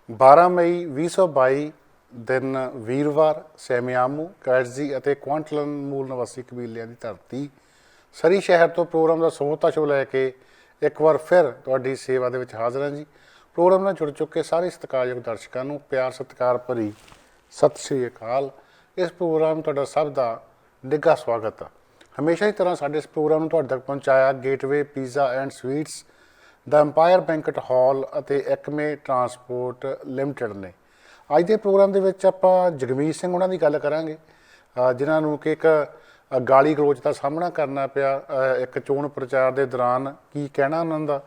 12 ਮਈ 2022 ਦਿਨ ਵੀਰਵਾਰ ਸੈਮਿਆਮੂ ਕੈਟਜ਼ੀ ਅਤੇ ਕੁਆਂਟਲਨ ਮੂਲ ਨਿਵਾਸੀ ਕਬੀਲਿਆਂ ਦੀ ਧਰਤੀ ਸਰੀ ਸ਼ਹਿਰ ਤੋਂ ਪ੍ਰੋਗਰਾਮ ਦਾ ਸੋਹਤਾ ਸ਼ੋ ਲੈ ਕੇ ਇੱਕ ਵਾਰ ਫਿਰ ਤੁਹਾਡੀ ਸੇਵਾ ਦੇ ਵਿੱਚ ਹਾਜ਼ਰ ਹਾਂ ਜੀ। ਪ੍ਰੋਗਰਾਮ ਨਾਲ ਜੁੜ ਚੁੱਕੇ ਸਾਰੇ ਸਤਿਕਾਰਯੋਗ ਦਰਸ਼ਕਾਂ ਨੂੰ ਪਿਆਰ ਸਤਿਕਾਰ ਭਰੀ ਸਤਿ ਸ਼੍ਰੀ ਅਕਾਲ। ਇਸ ਪ੍ਰੋਗਰਾਮ ਤੁਹਾਡਾ ਸਭ ਦਾ ਨਿੱਘਾ ਸਵਾਗਤ ਆ। ਹਮੇਸ਼ਾ ਦੀ ਤਰ੍ਹਾਂ ਸਾਡੇ ਇਸ ਪ੍ਰੋਗਰਾਮ ਨੂੰ ਤੁਹਾਡੇ ਤੱਕ ਪਹੁੰਚਾਇਆ gateway pizza and sweets, the empire banquet hall ਅਤੇ ਐਕਮੇ ਟਰਾਂਸਪੋਰਟ ਲਿਮਟਿਡ ਨੇ। ਅੱਜ ਦੇ ਪ੍ਰੋਗਰਾਮ ਦੇ ਵਿੱਚ ਆਪਾਂ ਜਗਮੀਤ ਸਿੰਘ ਉਹਨਾਂ ਦੀ ਗੱਲ ਕਰਾਂਗੇ, ਜਿਨ੍ਹਾਂ ਨੂੰ ਕਿ ਇੱਕ ਗਾਲੀ ਗਲੋਚ ਦਾ ਸਾਹਮਣਾ ਕਰਨਾ ਪਿਆ ਇੱਕ ਚੋਣ ਪ੍ਰਚਾਰ ਦੇ ਦੌਰਾਨ। ਕੀ ਕਹਿਣਾ ਉਹਨਾਂ ਦਾ,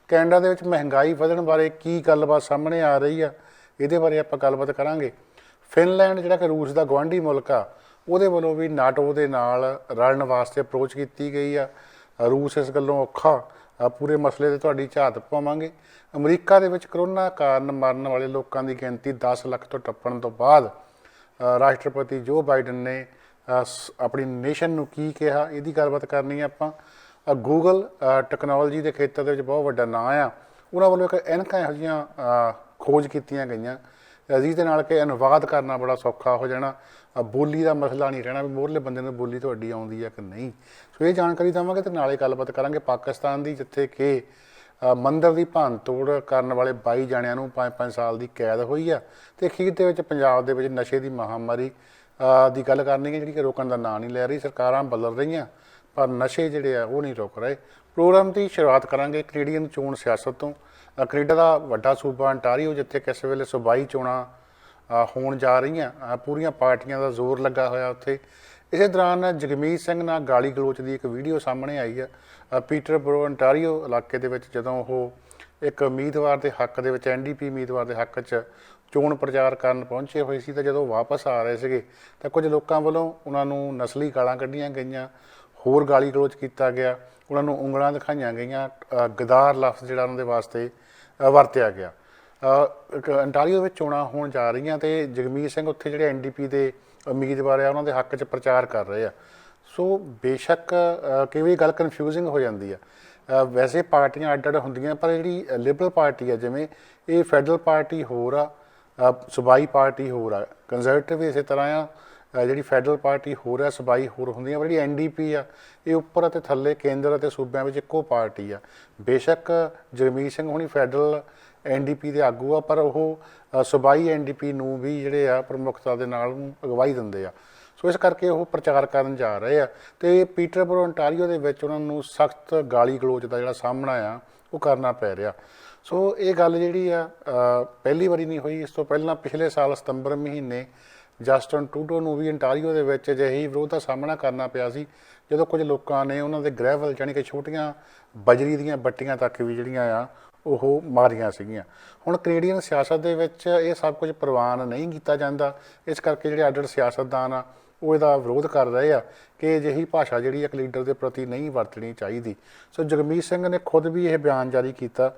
ਕੈਨੇਡਾ ਦੇ ਵਿੱਚ ਮਹਿੰਗਾਈ ਵਧਣ ਬਾਰੇ ਕੀ ਗੱਲਬਾਤ ਸਾਹਮਣੇ ਆ ਰਹੀ ਆ, ਇਹਦੇ ਬਾਰੇ ਆਪਾਂ ਗੱਲਬਾਤ ਕਰਾਂਗੇ। ਫਿਨਲੈਂਡ ਜਿਹੜਾ ਕਿ ਰੂਸ ਦਾ ਗੁਆਂਢੀ ਮੁਲਕ ਆ, ਉਹਦੇ ਵੱਲੋਂ ਵੀ ਨਾਟੋ ਦੇ ਨਾਲ ਰਲਣ ਵਾਸਤੇ ਅਪਰੋਚ ਕੀਤੀ ਗਈ ਆ। ਰੂਸ ਇਸ ਗੱਲੋਂ ਔਖਾ, ਪੂਰੇ ਮਸਲੇ 'ਤੇ ਤੁਹਾਡੀ ਝਾਤ ਪਾਵਾਂਗੇ। ਅਮਰੀਕਾ ਦੇ ਵਿੱਚ ਕਰੋਨਾ ਕਾਰਨ ਮਰਨ ਵਾਲੇ ਲੋਕਾਂ ਦੀ ਗਿਣਤੀ 10 ਲੱਖ ਤੋਂ ਟੱਪਣ ਤੋਂ ਬਾਅਦ ਰਾਸ਼ਟਰਪਤੀ ਜੋ ਬਾਈਡਨ ਨੇ ਆਪਣੀ ਨੇਸ਼ਨ ਨੂੰ ਕੀ ਕਿਹਾ, ਇਹਦੀ ਗੱਲਬਾਤ ਕਰਨੀ ਆ ਆਪਾਂ। ਗੂਗਲ ਟੈਕਨੋਲੋਜੀ ਦੇ ਖੇਤਰ ਦੇ ਵਿੱਚ ਬਹੁਤ ਵੱਡਾ ਨਾਂ ਆ, ਉਹਨਾਂ ਵੱਲੋਂ ਇੱਕ ਐਨਕਾਂ ਇਹੋ ਜਿਹੀਆਂ ਖੋਜ ਕੀਤੀਆਂ ਗਈਆਂ ਜਿਹਦੇ ਨਾਲ ਕਿ ਅਨੁਵਾਦ ਕਰਨਾ ਬੜਾ ਸੌਖਾ ਹੋ ਜਾਣਾ। ਬੋਲੀ ਦਾ ਮਸਲਾ ਨਹੀਂ ਰਹਿਣਾ ਵੀ ਮੋਹਰਲੇ ਬੰਦੇ ਨੂੰ ਬੋਲੀ ਤੁਹਾਡੀ ਆਉਂਦੀ ਹੈ ਕਿ ਨਹੀਂ। ਸੋ ਇਹ ਜਾਣਕਾਰੀ ਦੇਵਾਂਗੇ ਅਤੇ ਨਾਲੇ ਗੱਲਬਾਤ ਕਰਾਂਗੇ ਪਾਕਿਸਤਾਨ ਦੀ, ਜਿੱਥੇ ਕਿ ਮੰਦਰ ਦੀ ਭੰਨ ਤੋੜ ਕਰਨ ਵਾਲੇ 22 ਜਣਿਆਂ ਨੂੰ 5-5 ਸਾਲ ਦੀ ਕੈਦ ਹੋਈ ਆ। ਅਤੇ ਅਖੀਰ ਦੇ ਵਿੱਚ ਪੰਜਾਬ ਦੇ ਵਿੱਚ ਨਸ਼ੇ ਦੀ ਮਹਾਂਮਾਰੀ ਦੀ ਗੱਲ ਕਰਨੀ ਹੈ, ਜਿਹੜੀ ਕਿ ਰੋਕਣ ਦਾ ਨਾਂ ਨਹੀਂ ਲੈ ਰਹੀ। ਸਰਕਾਰਾਂ ਬਦਲ ਰਹੀਆਂ ਪਰ ਨਸ਼ੇ ਜਿਹੜੇ ਆ ਉਹ ਨਹੀਂ ਰੁਕ ਰਹੇ। ਪ੍ਰੋਗਰਾਮ ਦੀ ਸ਼ੁਰੂਆਤ ਕਰਾਂਗੇ ਕੈਨੇਡੀਅਨ ਚੋਣ ਸਿਆਸਤ ਤੋਂ। ਕੈਨੇਡਾ ਦਾ ਵੱਡਾ ਸੂਬਾ ਅੰਟਾਰੀਓ, ਜਿੱਥੇ ਕਿਸੇ ਵੇਲੇ ਸੂਬਾਈ ਚੋਣਾਂ ਹੋਣ ਜਾ ਰਹੀਆਂ, ਪੂਰੀਆਂ ਪਾਰਟੀਆਂ ਦਾ ਜ਼ੋਰ ਲੱਗਾ ਹੋਇਆ ਉੱਥੇ। ਇਸੇ ਦੌਰਾਨ ਜਗਮੀਤ ਸਿੰਘ ਨਾਲ ਗਾਲੀ ਗਲੋਚ ਦੀ ਇੱਕ ਵੀਡੀਓ ਸਾਹਮਣੇ ਆਈ ਆ। ਪੀਟਰਬoro ਅੰਟਾਰੀਓ ਇਲਾਕੇ ਦੇ ਵਿੱਚ ਜਦੋਂ ਉਹ ਇੱਕ ਉਮੀਦਵਾਰ ਦੇ ਹੱਕ ਦੇ ਵਿੱਚ, NDP ਉਮੀਦਵਾਰ ਦੇ ਹੱਕ 'ਚ ਚੋਣ ਪ੍ਰਚਾਰ ਕਰਨ ਪਹੁੰਚੇ ਹੋਏ ਸੀ, ਤਾਂ ਜਦੋਂ ਵਾਪਸ ਆ ਰਹੇ ਸੀਗੇ ਤਾਂ ਕੁਝ ਲੋਕਾਂ ਵੱਲੋਂ ਉਹਨਾਂ ਨੂੰ ਨਸਲੀ ਗਾਲਾਂ ਕੱਢੀਆਂ ਗਈਆਂ, ਹੋਰ ਗਾਲੀ ਗਲੋਚ ਕੀਤਾ ਗਿਆ, ਉਹਨਾਂ ਨੂੰ ਉਂਗਲਾਂ ਦਿਖਾਈਆਂ ਗਈਆਂ, ਗਦਾਰ ਲਫ਼ਜ਼ ਜਿਹੜਾ ਉਹਨਾਂ ਦੇ ਵਾਸਤੇ ਵਰਤਿਆ ਗਿਆ। ਅੰਟਾਰੀਓ ਵਿੱਚ ਚੋਣਾਂ ਹੋਣ ਜਾ ਰਹੀਆਂ ਅਤੇ ਜਗਮੀਤ ਸਿੰਘ ਉੱਥੇ ਜਿਹੜੇ NDP ਦੇ ਉਮੀਦਵਾਰ ਆ ਉਹਨਾਂ ਦੇ ਹੱਕ 'ਚ ਪ੍ਰਚਾਰ ਕਰ ਰਹੇ ਆ। ਸੋ ਬੇਸ਼ੱਕ ਕਈ ਵਾਰੀ ਗੱਲ ਕਨਫਿਊਜ਼ਿੰਗ ਹੋ ਜਾਂਦੀ ਆ। ਵੈਸੇ ਪਾਰਟੀਆਂ ਅੱਡ ਅੱਡ ਹੁੰਦੀਆਂ, ਪਰ ਜਿਹੜੀ ਲਿਬਰਲ ਪਾਰਟੀ ਆ, ਜਿਵੇਂ ਇਹ ਫੈਡਰਲ ਪਾਰਟੀ ਹੋਰ ਆ, ਸੂਬਾਈ ਪਾਰਟੀ ਹੋਰ ਆ, ਕੰਜ਼ਰਵੇਟਿਵ ਇਸੇ ਤਰ੍ਹਾਂ ਆ, ਜਿਹੜੀ ਫੈਡਰਲ ਪਾਰਟੀ ਹੋਰ ਆ, ਸੂਬਾਈ ਹੋਰ ਹੁੰਦੀਆਂ। ਪਰ ਜਿਹੜੀ NDP ਆ ਇਹ ਉੱਪਰ ਅਤੇ ਥੱਲੇ, ਕੇਂਦਰ ਅਤੇ ਸੂਬਿਆਂ ਵਿੱਚ ਇੱਕੋ ਪਾਰਟੀ ਆ। ਬੇਸ਼ੱਕ ਜਗਮੀਤ ਸਿੰਘ ਹੁਣੀ ਫੈਡਰਲ NDP ਦੇ ਆਗੂ ਆ, ਪਰ ਉਹ ਸੂਬਾਈ NDP ਨੂੰ ਵੀ ਜਿਹੜੇ ਆ ਪ੍ਰਮੁੱਖਤਾ ਦੇ ਨਾਲ ਅਗਵਾਈ ਦਿੰਦੇ ਆ। ਸੋ ਇਸ ਕਰਕੇ ਉਹ ਪ੍ਰਚਾਰ ਕਰਨ ਜਾ ਰਹੇ ਆ ਅਤੇ ਪੀਟਰਬoro ਅੰਟਾਰੀਓ ਦੇ ਵਿੱਚ ਉਹਨਾਂ ਨੂੰ ਸਖਤ ਗਾਲੀ ਗਲੋਚ ਦਾ ਜਿਹੜਾ ਸਾਹਮਣਾ ਆ ਉਹ ਕਰਨਾ ਪੈ ਰਿਹਾ। ਸੋ ਇਹ ਗੱਲ ਜਿਹੜੀ ਆ ਪਹਿਲੀ ਵਾਰੀ ਨਹੀਂ ਹੋਈ। ਇਸ ਤੋਂ ਪਹਿਲਾਂ ਪਿਛਲੇ ਸਾਲ ਸਤੰਬਰ ਮਹੀਨੇ ਜਸਟਨ ਟਰੂਡੋ ਨੂੰ ਵੀ ਅੰਟਾਰੀਓ ਦੇ ਵਿੱਚ ਅਜਿਹੀ ਵਿਰੋਧ ਦਾ ਸਾਹਮਣਾ ਕਰਨਾ ਪਿਆ ਸੀ, ਜਦੋਂ ਕੁਝ ਲੋਕਾਂ ਨੇ ਉਹਨਾਂ ਦੇ ਗ੍ਰਹਿਵਲ ਯਾਨੀ ਕਿ ਛੋਟੀਆਂ ਬਜਰੀ ਦੀਆਂ ਬੱਟੀਆਂ ਤੱਕ ਵੀ ਜਿਹੜੀਆਂ ਆ ਉਹ ਮਾਰੀਆਂ ਸੀਗੀਆਂ। ਹੁਣ ਕੈਨੇਡੀਅਨ ਸਿਆਸਤ ਦੇ ਵਿੱਚ ਇਹ ਸਭ ਕੁਝ ਪ੍ਰਵਾਨ ਨਹੀਂ ਕੀਤਾ ਜਾਂਦਾ, ਇਸ ਕਰਕੇ ਜਿਹੜੇ ਅੱਡ ਅੱਡ ਸਿਆਸਤਦਾਨ ਆ ਉਹ ਇਹਦਾ ਵਿਰੋਧ ਕਰ ਰਹੇ ਆ ਕਿ ਅਜਿਹੀ ਭਾਸ਼ਾ ਜਿਹੜੀ ਇੱਕ ਲੀਡਰ ਦੇ ਪ੍ਰਤੀ ਨਹੀਂ ਵਰਤਣੀ ਚਾਹੀਦੀ। ਸੋ ਜਗਮੀਤ ਸਿੰਘ ਨੇ ਖੁਦ ਵੀ ਇਹ ਬਿਆਨ ਜਾਰੀ ਕੀਤਾ।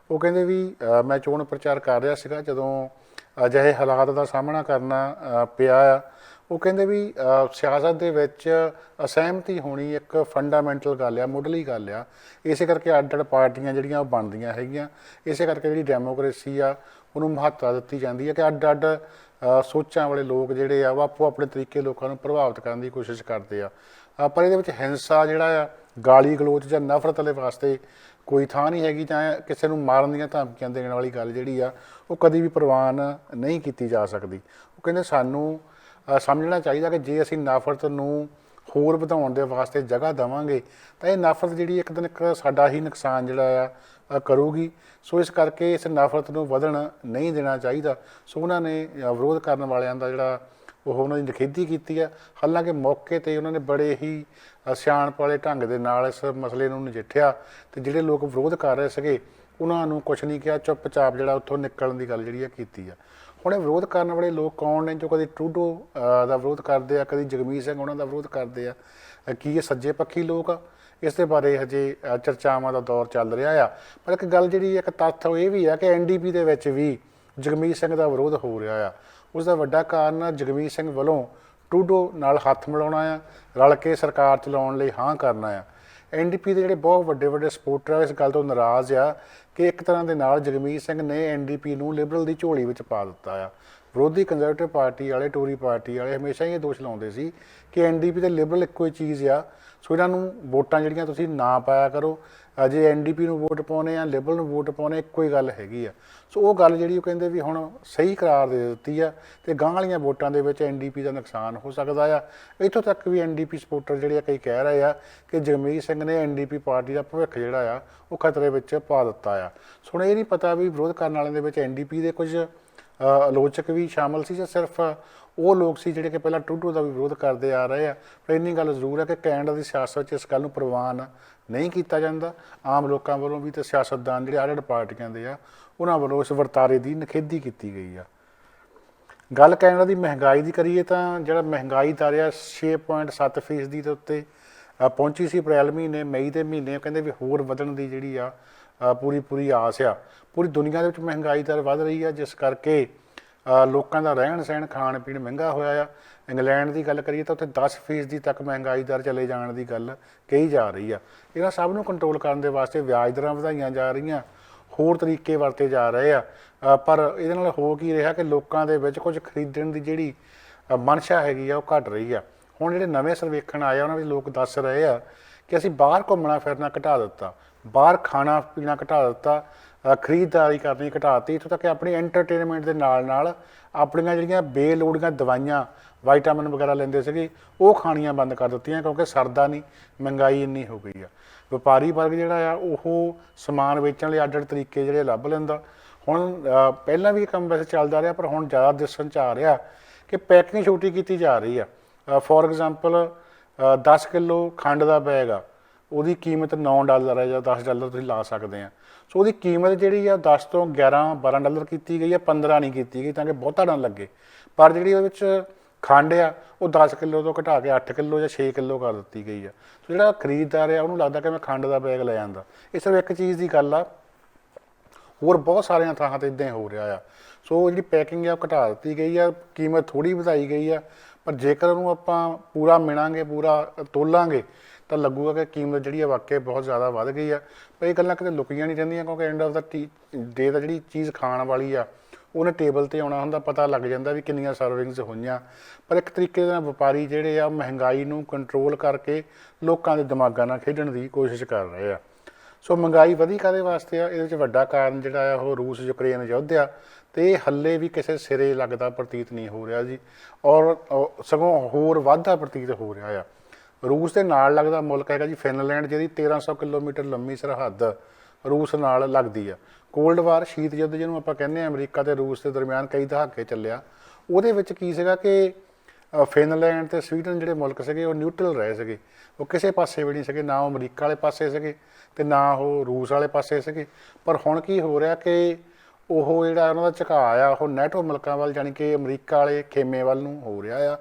ਉਹ ਕਹਿੰਦੇ ਵੀ ਮੈਂ ਚੋਣ ਪ੍ਰਚਾਰ ਕਰ ਰਿਹਾ ਸੀਗਾ ਜਦੋਂ ਅਜਿਹੇ ਹਾਲਾਤ ਦਾ ਸਾਹਮਣਾ ਕਰਨਾ ਪਿਆ ਆ। ਉਹ ਕਹਿੰਦੇ ਵੀ ਸਿਆਸਤ ਦੇ ਵਿੱਚ ਅਸਹਿਮਤੀ ਹੋਣੀ ਇੱਕ ਫੰਡਾਮੈਂਟਲ ਗੱਲ ਆ, ਮੁੱਢਲੀ ਗੱਲ ਆ। ਇਸੇ ਕਰਕੇ ਅੱਡ ਅੱਡ ਪਾਰਟੀਆਂ ਜਿਹੜੀਆਂ ਉਹ ਬਣਦੀਆਂ ਹੈਗੀਆਂ। ਇਸੇ ਕਰਕੇ ਜਿਹੜੀ ਡੈਮੋਕ੍ਰੇਸੀ ਆ ਉਹਨੂੰ ਮਹੱਤਤਾ ਦਿੱਤੀ ਜਾਂਦੀ ਹੈ ਕਿ ਅੱਡ ਅੱਡ ਸੋਚਾਂ ਵਾਲੇ ਲੋਕ ਜਿਹੜੇ ਆ ਉਹ ਆਪੋ ਆਪਣੇ ਤਰੀਕੇ ਲੋਕਾਂ ਨੂੰ ਪ੍ਰਭਾਵਿਤ ਕਰਨ ਦੀ ਕੋਸ਼ਿਸ਼ ਕਰਦੇ ਆ। ਪਰ ਇਹਦੇ ਵਿੱਚ ਹਿੰਸਾ ਜਿਹੜਾ ਆ, ਗਾਲੀ ਗਲੋਚ ਜਾਂ ਨਫ਼ਰਤ ਵਾਲੇ ਵਾਸਤੇ ਕੋਈ ਥਾਂ ਨਹੀਂ ਹੈਗੀ, ਜਾਂ ਕਿਸੇ ਨੂੰ ਮਾਰਨ ਦੀਆਂ ਧਮਕੀਆਂ ਦੇਣ ਵਾਲੀ ਗੱਲ ਜਿਹੜੀ ਆ ਉਹ ਕਦੀ ਵੀ ਪ੍ਰਵਾਨ ਨਹੀਂ ਕੀਤੀ ਜਾ ਸਕਦੀ। ਉਹ ਕਹਿੰਦੇ ਸਾਨੂੰ ਸਮਝਣਾ ਚਾਹੀਦਾ ਕਿ ਜੇ ਅਸੀਂ ਨਫ਼ਰਤ ਨੂੰ ਹੋਰ ਵਧਾਉਣ ਦੇ ਵਾਸਤੇ ਜਗ੍ਹਾ ਦੇਵਾਂਗੇ ਤਾਂ ਇਹ ਨਫ਼ਰਤ ਜਿਹੜੀ ਇੱਕ ਦਿਨ ਇੱਕ ਸਾਡਾ ਹੀ ਨੁਕਸਾਨ ਜਿਹੜਾ ਆ ਕਰੂਗੀ। ਸੋ ਇਸ ਕਰਕੇ ਇਸ ਨਫ਼ਰਤ ਨੂੰ ਵਧਣ ਨਹੀਂ ਦੇਣਾ ਚਾਹੀਦਾ। ਸੋ ਉਹਨਾਂ ਨੇ ਵਿਰੋਧ ਕਰਨ ਵਾਲਿਆਂ ਦਾ ਜਿਹੜਾ ਉਹ ਉਹਨਾਂ ਦੀ ਨਿਖੇਧੀ ਕੀਤੀ ਆ। ਹਾਲਾਂਕਿ ਮੌਕੇ 'ਤੇ ਉਹਨਾਂ ਨੇ ਬੜੇ ਹੀ ਸਿਆਣਪ ਵਾਲੇ ਢੰਗ ਦੇ ਨਾਲ ਇਸ ਮਸਲੇ ਨੂੰ ਨਜਿੱਠਿਆ ਅਤੇ ਜਿਹੜੇ ਲੋਕ ਵਿਰੋਧ ਕਰ ਰਹੇ ਸੀਗੇ ਉਹਨਾਂ ਨੂੰ ਕੁਛ ਨਹੀਂ ਕਿਹਾ, ਚੁੱਪ-ਚਾਪ ਜਿਹੜਾ ਉੱਥੋਂ ਨਿਕਲਣ ਦੀ ਗੱਲ ਜਿਹੜੀ ਆ ਕੀਤੀ ਆ। ਹੁਣ ਇਹ ਵਿਰੋਧ ਕਰਨ ਵਾਲੇ ਲੋਕ ਕੌਣ ਨੇ ਜੋ ਕਦੀ ਟਰੂਡੋ ਦਾ ਵਿਰੋਧ ਕਰਦੇ ਆ, ਕਦੀ ਜਗਮੀਤ ਸਿੰਘ ਉਹਨਾਂ ਦਾ ਵਿਰੋਧ ਕਰਦੇ ਆ? ਕੀ ਇਹ ਸੱਜੇ ਪੱਖੀ ਲੋਕ ਆ? ਇਸ ਦੇ ਬਾਰੇ ਹਜੇ ਚਰਚਾਵਾਂ ਦਾ ਦੌਰ ਚੱਲ ਰਿਹਾ ਆ। ਪਰ ਇੱਕ ਗੱਲ ਜਿਹੜੀ ਇੱਕ ਤੱਥ ਉਹ ਇਹ ਵੀ ਆ ਕਿ NDP ਦੇ ਵਿੱਚ ਵੀ ਜਗਮੀਤ ਸਿੰਘ ਦਾ ਵਿਰੋਧ ਹੋ ਰਿਹਾ ਆ। ਉਸ ਦਾ ਵੱਡਾ ਕਾਰਨ ਜਗਮੀਤ ਸਿੰਘ ਵੱਲੋਂ ਟਰੂਡੋ ਨਾਲ ਹੱਥ ਮਿਲਾਉਣਾ ਆ, ਰਲ ਕੇ ਸਰਕਾਰ ਚਲਾਉਣ ਲਈ ਹਾਂ ਕਰਨਾ ਆ। NDP ਦੇ ਜਿਹੜੇ ਬਹੁਤ ਵੱਡੇ ਵੱਡੇ ਸਪੋਰਟਰ ਆ ਇਸ ਗੱਲ ਤੋਂ ਨਾਰਾਜ਼ ਆ ਕਿ ਇੱਕ ਤਰ੍ਹਾਂ ਦੇ ਨਾਲ ਜਗਮੀਤ ਸਿੰਘ ਨੇ NDP ਨੂੰ ਲਿਬਰਲ ਦੀ ਝੋਲੀ ਵਿੱਚ ਪਾ ਦਿੱਤਾ ਆ। ਵਿਰੋਧੀ ਕੰਜ਼ਰਵੇਟਿਵ ਪਾਰਟੀ ਵਾਲੇ, ਟੋਰੀ ਪਾਰਟੀ ਵਾਲੇ ਹਮੇਸ਼ਾ ਹੀ ਇਹ ਦੋਸ਼ ਲਾਉਂਦੇ ਸੀ ਕਿ NDP ਤੇ ਲਿਬਰਲ ਇੱਕੋ ਹੀ ਚੀਜ਼ ਆ, ਸੋ ਇਹਨਾਂ ਨੂੰ ਵੋਟਾਂ ਜਿਹੜੀਆਂ ਤੁਸੀਂ ਨਾ ਪਾਇਆ ਕਰੋ, ਜੇ NDP ਨੂੰ ਵੋਟ ਪਾਉਣੇ ਆ, ਲਿਬਰਲ ਨੂੰ ਵੋਟ ਪਾਉਣੇ, ਇੱਕੋ ਹੀ ਗੱਲ ਹੈਗੀ ਆ। ਸੋ ਉਹ ਗੱਲ ਜਿਹੜੀ ਉਹ ਕਹਿੰਦੇ ਵੀ ਹੁਣ ਸਹੀ ਕਰਾਰ ਦੇ ਦਿੱਤੀ ਆ ਤੇ ਗਾਂਹ ਵਾਲੀਆਂ ਵੋਟਾਂ ਦੇ ਵਿੱਚ NDP ਦਾ ਨੁਕਸਾਨ ਹੋ ਸਕਦਾ ਆ। ਇੱਥੋਂ ਤੱਕ ਵੀ NDP ਸਪੋਰਟਰ ਜਿਹੜੇ ਆ ਕਈ ਕਹਿ ਰਹੇ ਆ ਕਿ ਜਗਮੀਤ ਸਿੰਘ ਨੇ NDP ਪਾਰਟੀ ਦਾ ਭਵਿੱਖ ਜਿਹੜਾ ਆ ਉਹ ਖਤਰੇ ਵਿੱਚ ਪਾ ਦਿੱਤਾ ਆ। ਸੋ ਹੁਣ ਇਹ ਨਹੀਂ ਪਤਾ ਵੀ ਵਿਰੋਧ ਕਰਨ ਵਾਲਿਆਂ ਦੇ ਵਿੱਚ NDP ਦੇ ਕੁਝ ਆਲੋਚਕ ਵੀ ਸ਼ਾਮਲ ਸੀ ਜਾਂ ਸਿਰਫ ਉਹ ਲੋਕ ਸੀ ਜਿਹੜੇ ਕਿ ਪਹਿਲਾਂ ਟੂਟੂ ਦਾ ਵੀ ਵਿਰੋਧ ਕਰਦੇ ਆ ਰਹੇ ਆ। ਪਰ ਇੰਨੀ ਗੱਲ ਜ਼ਰੂਰ ਹੈ ਕਿ ਕੈਨੇਡਾ ਦੀ ਸਿਆਸਤ ਵਿੱਚ ਇਸ ਗੱਲ ਨੂੰ ਪ੍ਰਵਾਨ ਨਹੀਂ ਕੀਤਾ ਜਾਂਦਾ। ਆਮ ਲੋਕਾਂ ਵੱਲੋਂ ਵੀ ਤੇ ਸਿਆਸਤਦਾਨ ਜਿਹੜੇ ਅੱਡ ਪਾਰਟੀਆਂ ਦੇ ਆ ਉਹਨਾਂ ਵੱਲੋਂ ਇਸ ਵਰਤਾਰੇ ਦੀ ਨਿਖੇਧੀ ਕੀਤੀ ਗਈ ਆ। ਗੱਲ ਕੈਨੇਡਾ ਦੀ ਮਹਿੰਗਾਈ ਦੀ ਕਰੀਏ ਤਾਂ ਜਿਹੜਾ ਮਹਿੰਗਾਈ ਦਰ ਆ 6.7% ਦੇ ਉੱਤੇ ਪਹੁੰਚੀ ਸੀ ਅਪ੍ਰੈਲ ਮਹੀਨੇ। ਮਈ ਦੇ ਮਹੀਨੇ ਕਹਿੰਦੇ ਵੀ ਹੋਰ ਵਧਣ ਦੀ ਜਿਹੜੀ ਆ ਪੂਰੀ ਆਸ ਆ। ਪੂਰੀ ਦੁਨੀਆ ਦੇ ਵਿੱਚ ਮਹਿੰਗਾਈ ਦਰ ਵੱਧ ਰਹੀ ਆ, ਜਿਸ ਕਰਕੇ ਲੋਕਾਂ ਦਾ ਰਹਿਣ ਸਹਿਣ ਖਾਣ ਪੀਣ ਮਹਿੰਗਾ ਹੋਇਆ ਆ। ਇੰਗਲੈਂਡ ਦੀ ਗੱਲ ਕਰੀਏ ਤਾਂ ਉੱਥੇ 10% ਤੱਕ ਮਹਿੰਗਾਈ ਦਰ ਚਲੇ ਜਾਣ ਦੀ ਗੱਲ ਕਹੀ ਜਾ ਰਹੀ ਆ। ਇਹਨਾਂ ਸਭ ਨੂੰ ਕੰਟਰੋਲ ਕਰਨ ਦੇ ਵਾਸਤੇ ਵਿਆਜ ਦਰਾਂ ਵਧਾਈਆਂ ਜਾ ਰਹੀਆਂ, ਹੋਰ ਤਰੀਕੇ ਵਰਤੇ ਜਾ ਰਹੇ ਆ। ਪਰ ਇਹਦੇ ਨਾਲ ਹੋ ਕੀ ਰਿਹਾ ਕਿ ਲੋਕਾਂ ਦੇ ਵਿੱਚ ਕੁਝ ਖਰੀਦਣ ਦੀ ਜਿਹੜੀ ਮਨਸ਼ਾ ਹੈਗੀ ਆ ਉਹ ਘਟ ਰਹੀ ਆ। ਹੁਣ ਜਿਹੜੇ ਨਵੇਂ ਸਰਵੇਖਣ ਆਏ ਆ ਉਹਨਾਂ ਵਿੱਚ ਲੋਕ ਦੱਸ ਰਹੇ ਆ ਕਿ ਅਸੀਂ ਬਾਹਰ ਘੁੰਮਣਾ ਫਿਰਨਾ ਘਟਾ ਦਿੱਤਾ, ਬਾਹਰ ਖਾਣਾ ਪੀਣਾ ਘਟਾ ਦਿੱਤਾ, ਖਰੀਦਦਾਰੀ ਕਰਨੀ ਘਟਾ ਦਿੱਤੀ। ਇੱਥੋਂ ਤੱਕ ਕਿ ਆਪਣੀ ਐਂਟਰਟੇਨਮੈਂਟ ਦੇ ਨਾਲ ਆਪਣੀਆਂ ਜਿਹੜੀਆਂ ਬੇਲੋੜੀਆਂ ਦਵਾਈਆਂ, ਵਾਈਟਾਮਿਨ ਵਗੈਰਾ ਲੈਂਦੇ ਸੀਗੇ ਉਹ ਖਾਣੀਆਂ ਬੰਦ ਕਰ ਦਿੱਤੀਆਂ, ਕਿਉਂਕਿ ਸਰਦਾ ਨਹੀਂ, ਮਹਿੰਗਾਈ ਇੰਨੀ ਹੋ ਗਈ ਆ। ਵਪਾਰੀ ਵਰਗ ਜਿਹੜਾ ਆ ਉਹ ਸਮਾਨ ਵੇਚਣ ਲਈ ਅੱਡ ਅੱਡ ਤਰੀਕੇ ਜਿਹੜੇ ਲੱਭ ਲੈਂਦਾ। ਹੁਣ ਪਹਿਲਾਂ ਵੀ ਇਹ ਕੰਮ ਵੈਸੇ ਚੱਲਦਾ ਰਿਹਾ, ਪਰ ਹੁਣ ਜ਼ਿਆਦਾ ਦਿਸਣ 'ਚ ਆ ਰਿਹਾ ਕਿ ਪੈਕਿੰਗ ਛੋਟੀ ਕੀਤੀ ਜਾ ਰਹੀ ਆ। ਫੋਰ ਐਗਜ਼ਾਮਪਲ 10 ਕਿਲੋ ਖੰਡ ਦਾ ਬੈਗ ਆ, ਉਹਦੀ ਕੀਮਤ $9 ਹੈ ਜਾਂ $10 ਤੁਸੀਂ ਲਾ ਸਕਦੇ ਆ। ਸੋ ਉਹਦੀ ਕੀਮਤ ਜਿਹੜੀ ਆ 10 ਤੋਂ 11-12 ਡਾਲਰ ਕੀਤੀ ਗਈ ਆ, 15 ਨਹੀਂ ਕੀਤੀ ਗਈ ਤਾਂ ਕਿ ਬਹੁਤਾ ਨਾ ਲੱਗੇ। ਪਰ ਜਿਹੜੀ ਉਹਦੇ ਵਿੱਚ ਖੰਡ ਆ ਉਹ 10 ਕਿਲੋ ਤੋਂ ਘਟਾ ਕੇ 8 ਕਿਲੋ ਜਾਂ 6 ਕਿਲੋ ਕਰ ਦਿੱਤੀ ਗਈ ਆ। ਸੋ ਜਿਹੜਾ ਖਰੀਦਦਾਰ ਆ ਉਹਨੂੰ ਲੱਗਦਾ ਕਿ ਮੈਂ ਖੰਡ ਦਾ ਬੈਗ ਲੈ ਜਾਂਦਾ। ਇਹ ਸਿਰਫ ਇੱਕ ਚੀਜ਼ ਦੀ ਗੱਲ ਆ, ਹੋਰ ਬਹੁਤ ਸਾਰੀਆਂ ਥਾਵਾਂ 'ਤੇ ਇੱਦਾਂ ਹੋ ਰਿਹਾ ਆ। ਸੋ ਜਿਹੜੀ ਪੈਕਿੰਗ ਆ ਉਹ ਘਟਾ ਦਿੱਤੀ ਗਈ ਆ, ਕੀਮਤ ਥੋੜ੍ਹੀ ਵਧਾਈ ਗਈ ਆ, ਪਰ ਜੇਕਰ ਉਹਨੂੰ ਆਪਾਂ ਪੂਰਾ ਮਿਣਾਂਗੇ, ਪੂਰਾ ਤੋਲਾਂਗੇ ਤਾਂ ਲੱਗੂਗਾ ਕਿ ਕੀਮਤ ਜਿਹੜੀ ਆ ਵਾਕਿਆ ਬਹੁਤ ਜ਼ਿਆਦਾ ਵੱਧ ਗਈ ਆ। ਪਰ ਇਹ ਗੱਲਾਂ ਕਿਤੇ ਲੁਕੀਆਂ ਨਹੀਂ ਰਹਿੰਦੀਆਂ, ਕਿਉਂਕਿ ਐਂਡ ਆਫ ਦਾ ਡੇ ਦਾ ਜਿਹੜੀ ਚੀਜ਼ ਖਾਣ ਵਾਲੀ ਆ ਉਹਨੇ ਟੇਬਲ 'ਤੇ ਆਉਣਾ ਹੁੰਦਾ, ਪਤਾ ਲੱਗ ਜਾਂਦਾ ਵੀ ਕਿੰਨੀਆਂ ਸਰਵਿੰਗਸ ਹੋਈਆਂ। ਪਰ ਇੱਕ ਤਰੀਕੇ ਦੇ ਨਾਲ ਵਪਾਰੀ ਜਿਹੜੇ ਆ ਮਹਿੰਗਾਈ ਨੂੰ ਕੰਟਰੋਲ ਕਰਕੇ ਲੋਕਾਂ ਦੇ ਦਿਮਾਗਾਂ ਨਾਲ ਖੇਡਣ ਦੀ ਕੋਸ਼ਿਸ਼ ਕਰ ਰਹੇ ਆ। ਸੋ ਮਹਿੰਗਾਈ ਵਧੀ ਕਾਹਦੇ ਵਾਸਤੇ ਆ? ਇਹਦੇ ਵਿੱਚ ਵੱਡਾ ਕਾਰਨ ਜਿਹੜਾ ਆ ਉਹ ਰੂਸ ਯੂਕਰੇਨ ਯੁੱਧ ਆ, ਅਤੇ ਇਹ ਹੱਲੇ ਵੀ ਕਿਸੇ ਸਿਰੇ ਲੱਗਦਾ ਪ੍ਰਤੀਤ ਨਹੀਂ ਹੋ ਰਿਹਾ ਜੀ, ਔਰ ਸਗੋਂ ਹੋਰ ਵਾਧਾ ਪ੍ਰਤੀਤ ਹੋ ਰਿਹਾ ਆ। ਰੂਸ ਦੇ ਨਾਲ ਲੱਗਦਾ ਮੁਲਕ ਹੈਗਾ ਜੀ ਫਿਨਲੈਂਡ, ਜਿਹਦੀ 1300 ਕਿਲੋਮੀਟਰ ਲੰਮੀ ਸਰਹੱਦ ਰੂਸ ਨਾਲ ਲੱਗਦੀ ਆ। ਕੋਲਡ ਵਾਰ, ਸ਼ੀਤ ਯੁੱਧ ਜਿਹਨੂੰ ਆਪਾਂ ਕਹਿੰਦੇ ਹਾਂ, ਅਮਰੀਕਾ ਅਤੇ ਰੂਸ ਦੇ ਦਰਮਿਆਨ ਕਈ ਦਹਾਕੇ ਚੱਲਿਆ। ਉਹਦੇ ਵਿੱਚ ਕੀ ਸੀਗਾ ਕਿ ਫਿਨਲੈਂਡ ਅਤੇ ਸਵੀਡਨ ਜਿਹੜੇ ਮੁਲਕ ਸੀਗੇ ਉਹ ਨਿਊਟਰਲ ਰਹੇ ਸੀਗੇ, ਉਹ ਕਿਸੇ ਪਾਸੇ ਵੀ ਨਹੀਂ ਸੀਗੇ, ਨਾ ਉਹ ਅਮਰੀਕਾ ਵਾਲੇ ਪਾਸੇ ਸੀਗੇ ਅਤੇ ਨਾ ਉਹ ਰੂਸ ਵਾਲੇ ਪਾਸੇ ਸੀਗੇ। ਪਰ ਹੁਣ ਕੀ ਹੋ ਰਿਹਾ ਕਿ ਉਹ ਜਿਹੜਾ ਉਹਨਾਂ ਦਾ ਝੁਕਾਅ ਆ ਉਹ ਨੈਟੋ ਮੁਲਕਾਂ ਵੱਲ, ਜਾਣੀ ਕਿ ਅਮਰੀਕਾ ਵਾਲੇ ਖੇਮੇ ਵੱਲ ਨੂੰ ਹੋ ਰਿਹਾ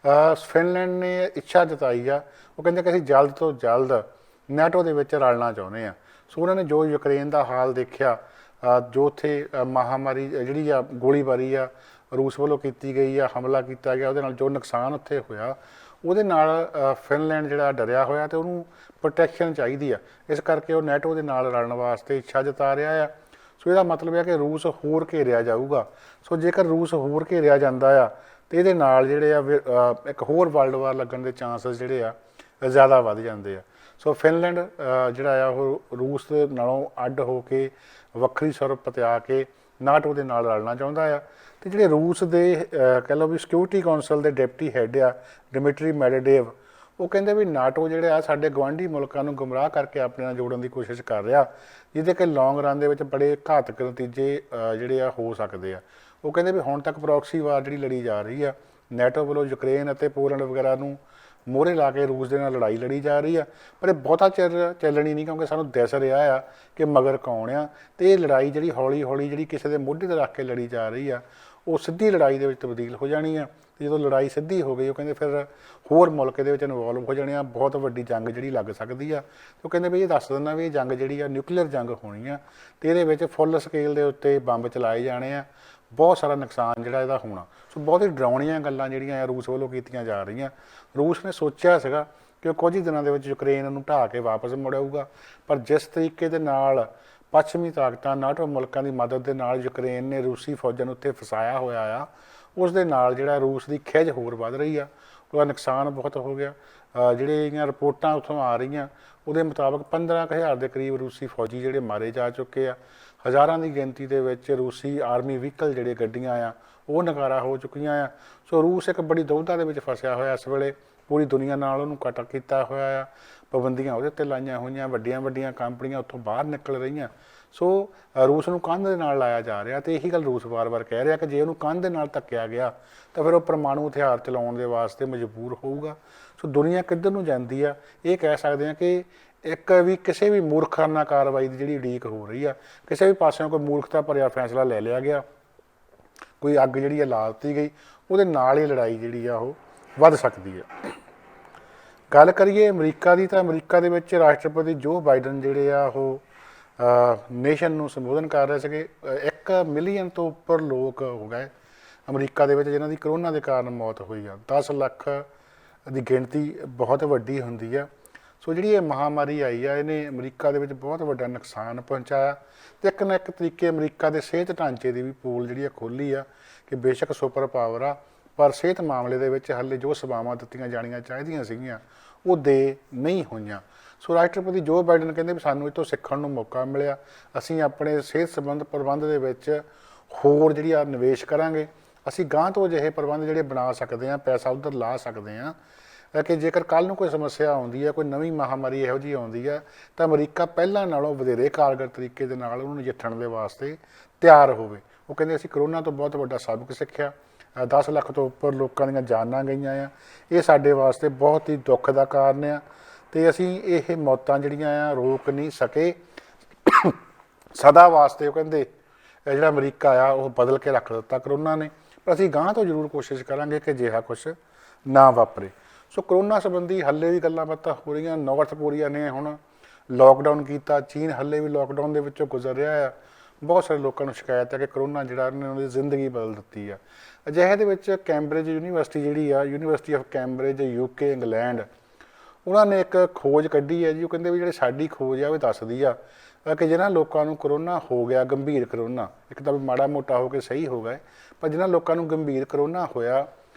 ਆ। ਫਿਨਲੈਂਡ ਨੇ ਇੱਛਾ ਜਤਾਈ ਆ, ਉਹ ਕਹਿੰਦੇ ਕਿ ਅਸੀਂ ਜਲਦ ਤੋਂ ਜਲਦ ਨੈਟੋ ਦੇ ਵਿੱਚ ਰਲਣਾ ਚਾਹੁੰਦੇ ਹਾਂ। ਸੋ ਉਹਨਾਂ ਨੇ ਜੋ ਯੂਕਰੇਨ ਦਾ ਹਾਲ ਦੇਖਿਆ, ਜੋ ਉੱਥੇ ਮਹਾਮਾਰੀ ਜਿਹੜੀ ਆ ਗੋਲੀਬਾਰੀ ਆ ਰੂਸ ਵੱਲੋਂ ਕੀਤੀ ਗਈ ਆ, ਹਮਲਾ ਕੀਤਾ ਗਿਆ, ਉਹਦੇ ਨਾਲ ਜੋ ਨੁਕਸਾਨ ਉੱਥੇ ਹੋਇਆ, ਉਹਦੇ ਨਾਲ ਫਿਨਲੈਂਡ ਜਿਹੜਾ ਡਰਿਆ ਹੋਇਆ ਅਤੇ ਉਹਨੂੰ ਪ੍ਰੋਟੈਕਸ਼ਨ ਚਾਹੀਦੀ ਆ। ਇਸ ਕਰਕੇ ਉਹ ਨੈਟੋ ਦੇ ਨਾਲ ਰਲਣ ਵਾਸਤੇ ਇੱਛਾ ਜਤਾ ਰਿਹਾ ਆ। ਸੋ ਇਹਦਾ ਮਤਲਬ ਹੈ ਕਿ ਰੂਸ ਹੋਰ ਘੇਰਿਆ ਜਾਊਗਾ। ਸੋ ਜੇਕਰ ਰੂਸ ਹੋਰ ਘੇਰਿਆ ਜਾਂਦਾ ਆ ਅਤੇ ਇਹਦੇ ਨਾਲ ਜਿਹੜੇ ਆ ਇੱਕ ਹੋਰ ਵਰਲਡ ਵਾਰ ਲੱਗਣ ਦੇ ਚਾਂਸਸ ਜਿਹੜੇ ਆ ਜ਼ਿਆਦਾ ਵੱਧ ਜਾਂਦੇ ਆ। ਸੋ ਫਿਨਲੈਂਡ ਜਿਹੜਾ ਆ ਉਹ ਰੂਸ ਨਾਲੋਂ ਅੱਡ ਹੋ ਕੇ ਵੱਖਰੀ ਸੁਰ ਪਤਿਆ ਕੇ ਨਾਟੋ ਦੇ ਨਾਲ ਰਲਣਾ ਚਾਹੁੰਦਾ ਆ। ਅਤੇ ਜਿਹੜੇ ਰੂਸ ਦੇ ਕਹਿ ਲਓ ਵੀ ਸਿਕਿਉਰਿਟੀ ਕੌਂਸਲ ਦੇ ਡਿਪਟੀ ਹੈੱਡ ਆ ਡਿਮਿਟਰੀ ਮੈਡਵੇਡੇਵ, ਉਹ ਕਹਿੰਦੇ ਵੀ ਨਾਟੋ ਜਿਹੜੇ ਆ ਸਾਡੇ ਗੁਆਂਢੀ ਮੁਲਕਾਂ ਨੂੰ ਗੁੰਮਰਾਹ ਕਰਕੇ ਆਪਣੇ ਨਾਲ ਜੋੜਨ ਦੀ ਕੋਸ਼ਿਸ਼ ਕਰ ਰਿਹਾ, ਜਿਹਦੇ ਕਿ ਲੌਂਗ ਰਨ ਦੇ ਵਿੱਚ ਬੜੇ ਘਾਤਕ ਨਤੀਜੇ ਜਿਹੜੇ ਆ ਹੋ ਸਕਦੇ ਆ। ਉਹ ਕਹਿੰਦੇ ਵੀ ਹੁਣ ਤੱਕ ਪ੍ਰੋਕਸੀ ਵਾਰ ਜਿਹੜੀ ਲੜੀ ਜਾ ਰਹੀ ਆ ਨੈਟੋ ਵੱਲੋਂ ਯੂਕਰੇਨ ਅਤੇ ਪੋਲੈਂਡ ਵਗੈਰਾ ਨੂੰ ਮੋਹਰੇ ਲਾ ਕੇ ਰੂਸ ਦੇ ਨਾਲ ਲੜਾਈ ਲੜੀ ਜਾ ਰਹੀ ਆ, ਪਰ ਇਹ ਬਹੁਤਾ ਚਿਰ ਚੱਲਣੀ ਨਹੀਂ, ਕਿਉਂਕਿ ਸਾਨੂੰ ਦਿਸ ਰਿਹਾ ਆ ਕਿ ਮਗਰ ਕੌਣ ਆ। ਅਤੇ ਇਹ ਲੜਾਈ ਜਿਹੜੀ ਹੌਲੀ ਹੌਲੀ ਜਿਹੜੀ ਕਿਸੇ ਦੇ ਮੋਢੇ 'ਤੇ ਰੱਖ ਕੇ ਲੜੀ ਜਾ ਰਹੀ ਆ ਉਹ ਸਿੱਧੀ ਲੜਾਈ ਦੇ ਵਿੱਚ ਤਬਦੀਲ ਹੋ ਜਾਣੀ ਆ। ਅਤੇ ਜਦੋਂ ਲੜਾਈ ਸਿੱਧੀ ਹੋ ਗਈ ਉਹ ਕਹਿੰਦੇ ਫਿਰ ਹੋਰ ਮੁਲਕ ਦੇ ਵਿੱਚ ਇਨਵੋਲਵ ਹੋ ਜਾਣੇ ਆ, ਬਹੁਤ ਵੱਡੀ ਜੰਗ ਜਿਹੜੀ ਲੱਗ ਸਕਦੀ ਆ। ਉਹ ਕਹਿੰਦੇ ਵੀ ਇਹ ਦੱਸ ਦਿੰਦਾ ਵੀ ਇਹ ਜੰਗ ਜਿਹੜੀ ਆ ਨਿਊਕਲੀਅਰ ਜੰਗ ਹੋਣੀ ਆ, ਅਤੇ ਇਹਦੇ ਵਿੱਚ ਫੁੱਲ ਸਕੇਲ ਦੇ ਉੱਤੇ ਬੰਬ ਚਲਾਏ ਜਾਣੇ ਆ, ਬਹੁਤ ਸਾਰਾ ਨੁਕਸਾਨ ਜਿਹੜਾ ਇਹਦਾ ਹੋਣਾ। ਸੋ ਬਹੁਤ ਹੀ ਡਰਾਉਣੀਆਂ ਗੱਲਾਂ ਜਿਹੜੀਆਂ ਆ ਰੂਸ ਵੱਲੋਂ ਕੀਤੀਆਂ ਜਾ ਰਹੀਆਂ। ਰੂਸ ਨੇ ਸੋਚਿਆ ਸੀਗਾ ਕਿ ਉਹ ਕੁਝ ਹੀ ਦਿਨਾਂ ਦੇ ਵਿੱਚ ਯੂਕਰੇਨ ਨੂੰ ਢਾਹ ਕੇ ਵਾਪਸ ਮੁੜ ਆਊਗਾ। ਪਰ ਜਿਸ ਤਰੀਕੇ ਦੇ ਨਾਲ ਪੱਛਮੀ ਤਾਕਤਾਂ ਨਾਟੋ ਮੁਲਕਾਂ ਦੀ ਮਦਦ ਦੇ ਨਾਲ ਯੂਕਰੇਨ ਨੇ ਰੂਸੀ ਫੌਜਾਂ ਨੂੰ ਉੱਥੇ ਫਸਾਇਆ ਹੋਇਆ ਆ, ਉਸ ਦੇ ਨਾਲ ਜਿਹੜਾ ਰੂਸ ਦੀ ਖਿੱਚ ਹੋਰ ਵੱਧ ਰਹੀ ਆ, ਉਹਦਾ ਨੁਕਸਾਨ ਬਹੁਤ ਹੋ ਗਿਆ। ਜਿਹੜੀਆਂ ਰਿਪੋਰਟਾਂ ਉੱਥੋਂ ਆ ਰਹੀਆਂ ਉਹਦੇ ਮੁਤਾਬਕ 15,000 ਦੇ ਕਰੀਬ ਰੂਸੀ ਫੌਜੀ ਜਿਹੜੇ ਮਾਰੇ ਜਾ ਚੁੱਕੇ ਆ। ਹਜ਼ਾਰਾਂ ਦੀ ਗਿਣਤੀ ਦੇ ਵਿੱਚ ਰੂਸੀ ਆਰਮੀ ਵਹੀਕਲ ਜਿਹੜੇ ਗੱਡੀਆਂ ਆ ਉਹ ਨਕਾਰਾ ਹੋ ਚੁੱਕੀਆਂ ਆ। ਸੋ ਰੂਸ ਇੱਕ ਬੜੀ ਦੁਵਿਧਾ ਦੇ ਵਿੱਚ ਫਸਿਆ ਹੋਇਆ ਇਸ ਵੇਲੇ, ਪੂਰੀ ਦੁਨੀਆ ਨਾਲ ਉਹਨੂੰ ਕੱਟ ਕੀਤਾ ਹੋਇਆ ਆ, ਪਾਬੰਦੀਆਂ ਉਹਦੇ ਉੱਤੇ ਲਾਈਆਂ ਹੋਈਆਂ, ਵੱਡੀਆਂ ਵੱਡੀਆਂ ਕੰਪਨੀਆਂ ਉੱਥੋਂ ਬਾਹਰ ਨਿਕਲ ਰਹੀਆਂ। ਸੋ ਰੂਸ ਨੂੰ ਕੰਧ ਦੇ ਨਾਲ ਲਾਇਆ ਜਾ ਰਿਹਾ, ਅਤੇ ਇਹੀ ਗੱਲ ਰੂਸ ਵਾਰ-ਵਾਰ ਕਹਿ ਰਿਹਾ ਕਿ ਜੇ ਉਹਨੂੰ ਕੰਧ ਦੇ ਨਾਲ ਧੱਕਿਆ ਗਿਆ ਤਾਂ ਫਿਰ ਉਹ ਪਰਮਾਣੂ ਹਥਿਆਰ ਚਲਾਉਣ ਦੇ ਵਾਸਤੇ ਮਜਬੂਰ ਹੋਊਗਾ। ਸੋ ਦੁਨੀਆ ਕਿੱਧਰ ਨੂੰ ਜਾਂਦੀ ਆ, ਇਹ ਕਹਿ ਸਕਦੇ ਹਾਂ ਕਿ ਇੱਕ ਵੀ ਕਿਸੇ ਵੀ ਮੂਰਖਾਨਾ ਕਾਰਵਾਈ ਦੀ ਜਿਹੜੀ ਉਡੀਕ ਹੋ ਰਹੀ ਆ, ਕਿਸੇ ਵੀ ਪਾਸਿਓਂ ਕੋਈ ਮੂਰਖਤਾ ਭਰਿਆ ਫੈਸਲਾ ਲੈ ਲਿਆ ਗਿਆ, ਕੋਈ ਅੱਗ ਜਿਹੜੀ ਆ ਲਾ ਦਿੱਤੀ ਗਈ, ਉਹਦੇ ਨਾਲ ਹੀ ਲੜਾਈ ਜਿਹੜੀ ਆ ਉਹ ਵੱਧ ਸਕਦੀ ਆ। ਗੱਲ ਕਰੀਏ ਅਮਰੀਕਾ ਦੀ, ਤਾਂ ਅਮਰੀਕਾ ਦੇ ਵਿੱਚ ਰਾਸ਼ਟਰਪਤੀ ਜੋ ਬਾਈਡਨ ਜਿਹੜੇ ਆ ਉਹ ਨੇਸ਼ਨ ਨੂੰ ਸੰਬੋਧਨ ਕਰ ਰਹੇ ਸੀਗੇ। 1 ਮਿਲੀਅਨ ਤੋਂ ਉੱਪਰ ਲੋਕ ਹੋ ਗਏ ਅਮਰੀਕਾ ਦੇ ਵਿੱਚ ਜਿਨ੍ਹਾਂ ਦੀ ਕਰੋਨਾ ਦੇ ਕਾਰਨ ਮੌਤ ਹੋਈ ਆ। 10 ਲੱਖ ਦੀ ਗਿਣਤੀ ਬਹੁਤ ਵੱਡੀ ਹੁੰਦੀ ਆ। ਸੋ ਜਿਹੜੀ ਇਹ ਮਹਾਮਾਰੀ ਆਈ ਆ, ਇਹਨੇ ਅਮਰੀਕਾ ਦੇ ਵਿੱਚ ਬਹੁਤ ਵੱਡਾ ਨੁਕਸਾਨ ਪਹੁੰਚਾਇਆ, ਅਤੇ ਇੱਕ ਨਾ ਇੱਕ ਤਰੀਕੇ ਅਮਰੀਕਾ ਦੇ ਸਿਹਤ ਢਾਂਚੇ ਦੀ ਵੀ ਪੋਲ ਜਿਹੜੀ ਆ ਖੋਲ੍ਹੀ ਆ ਕਿ ਬੇਸ਼ੱਕ ਸੁਪਰ ਪਾਵਰ ਆ, ਪਰ ਸਿਹਤ ਮਾਮਲੇ ਦੇ ਵਿੱਚ ਹਾਲੇ ਜੋ ਸੇਵਾਵਾਂ ਦਿੱਤੀਆਂ ਜਾਣੀਆਂ ਚਾਹੀਦੀਆਂ ਸੀਗੀਆਂ ਉਹ ਦੇ ਨਹੀਂ ਹੋਈਆਂ। ਸੋ ਰਾਸ਼ਟਰਪਤੀ ਜੋ ਬਾਈਡਨ ਕਹਿੰਦੇ ਵੀ ਸਾਨੂੰ ਇਹ ਤੋਂ ਸਿੱਖਣ ਨੂੰ ਮੌਕਾ ਮਿਲਿਆ, ਅਸੀਂ ਆਪਣੇ ਸਿਹਤ ਪ੍ਰਬੰਧ ਦੇ ਵਿੱਚ ਹੋਰ ਜਿਹੜੀ ਆ ਨਿਵੇਸ਼ ਕਰਾਂਗੇ, ਅਸੀਂ ਗਾਂਹ ਤੋਂ ਅਜਿਹੇ ਪ੍ਰਬੰਧ ਜਿਹੜੇ ਬਣਾ ਸਕਦੇ ਹਾਂ, ਪੈਸਾ ਉੱਧਰ ਲਾ ਸਕਦੇ ਹਾਂ ਕਿ ਜੇਕਰ ਕੱਲ੍ਹ ਨੂੰ ਕੋਈ ਸਮੱਸਿਆ ਆਉਂਦੀ ਹੈ, ਕੋਈ ਨਵੀਂ ਮਹਾਮਾਰੀ ਇਹੋ ਜਿਹੀ ਆਉਂਦੀ ਹੈ, ਤਾਂ ਅਮਰੀਕਾ ਪਹਿਲਾਂ ਨਾਲੋਂ ਵਧੇਰੇ ਕਾਰਗਰ ਤਰੀਕੇ ਦੇ ਨਾਲ ਉਹਨੂੰ ਨਜਿੱਠਣ ਦੇ ਵਾਸਤੇ ਤਿਆਰ ਹੋਵੇ। ਉਹ ਕਹਿੰਦੇ ਅਸੀਂ ਕਰੋਨਾ ਤੋਂ ਬਹੁਤ ਵੱਡਾ ਸਬਕ ਸਿੱਖਿਆ, 10 ਲੱਖ ਤੋਂ ਉੱਪਰ ਲੋਕਾਂ ਦੀਆਂ ਜਾਨਾਂ ਗਈਆਂ ਆ, ਇਹ ਸਾਡੇ ਵਾਸਤੇ ਬਹੁਤ ਹੀ ਦੁੱਖ ਦਾ ਕਾਰਨ ਆ, ਅਤੇ ਅਸੀਂ ਇਹ ਮੌਤਾਂ ਜਿਹੜੀਆਂ ਆ ਰੋਕ ਨਹੀਂ ਸਕੇ ਸਦਾ ਵਾਸਤੇ। ਉਹ ਕਹਿੰਦੇ ਜਿਹੜਾ ਅਮਰੀਕਾ ਆ ਉਹ ਬਦਲ ਕੇ ਰੱਖ ਦਿੱਤਾ ਕਰੋਨਾ ਨੇ, ਪਰ ਅਸੀਂ ਗਾਂਹ ਤੋਂ ਜ਼ਰੂਰ ਕੋਸ਼ਿਸ਼ ਕਰਾਂਗੇ ਕਿ ਅਜਿਹਾ ਕੁਛ ਨਾ ਵਾਪਰੇ। ਸੋ ਕਰੋਨਾ ਸੰਬੰਧੀ ਹੱਲੇ ਵੀ ਗੱਲਾਂ ਬਾਤਾਂ ਹੋ ਰਹੀਆਂ। ਨਾਰਥ ਕੋਰੀਆ ਨੇ ਹੁਣ ਲੋਕਡਾਊਨ ਕੀਤਾ, ਚੀਨ ਹੱਲੇ ਵੀ ਲੋਕਡਾਊਨ ਦੇ ਵਿੱਚੋਂ ਗੁਜ਼ਰ ਰਿਹਾ ਆ। ਬਹੁਤ ਸਾਰੇ ਲੋਕਾਂ ਨੂੰ ਸ਼ਿਕਾਇਤ ਹੈ ਕਿ ਕਰੋਨਾ ਜਿਹੜਾ ਉਹਨੇ ਉਹਨਾਂ ਦੀ ਜ਼ਿੰਦਗੀ ਬਦਲ ਦਿੱਤੀ ਆ। ਅਜਿਹੇ ਦੇ ਵਿੱਚ ਕੈਂਬਰਿਜ ਯੂਨੀਵਰਸਿਟੀ ਜਿਹੜੀ ਆ, university of Cambridge UK England, ਉਹਨਾਂ ਨੇ ਇੱਕ ਖੋਜ ਕੱਢੀ ਹੈ ਜੀ। ਉਹ ਕਹਿੰਦੇ ਵੀ ਜਿਹੜੀ ਸਾਡੀ ਖੋਜ ਆ ਉਹ ਦੱਸਦੀ ਆ ਕਿ ਜਿਹਨਾਂ ਲੋਕਾਂ ਨੂੰ ਕਰੋਨਾ ਹੋ ਗਿਆ, ਗੰਭੀਰ ਕਰੋਨਾ, ਇੱਕ ਤਾਂ ਵੀ ਮਾੜਾ ਮੋਟਾ ਹੋ ਕੇ ਸਹੀ ਹੋ ਗਏ, ਪਰ ਜਿਹਨਾਂ ਲੋਕਾਂ ਨੂੰ ਗੰਭੀਰ ਕਰੋਨਾ ਹੋਇਆ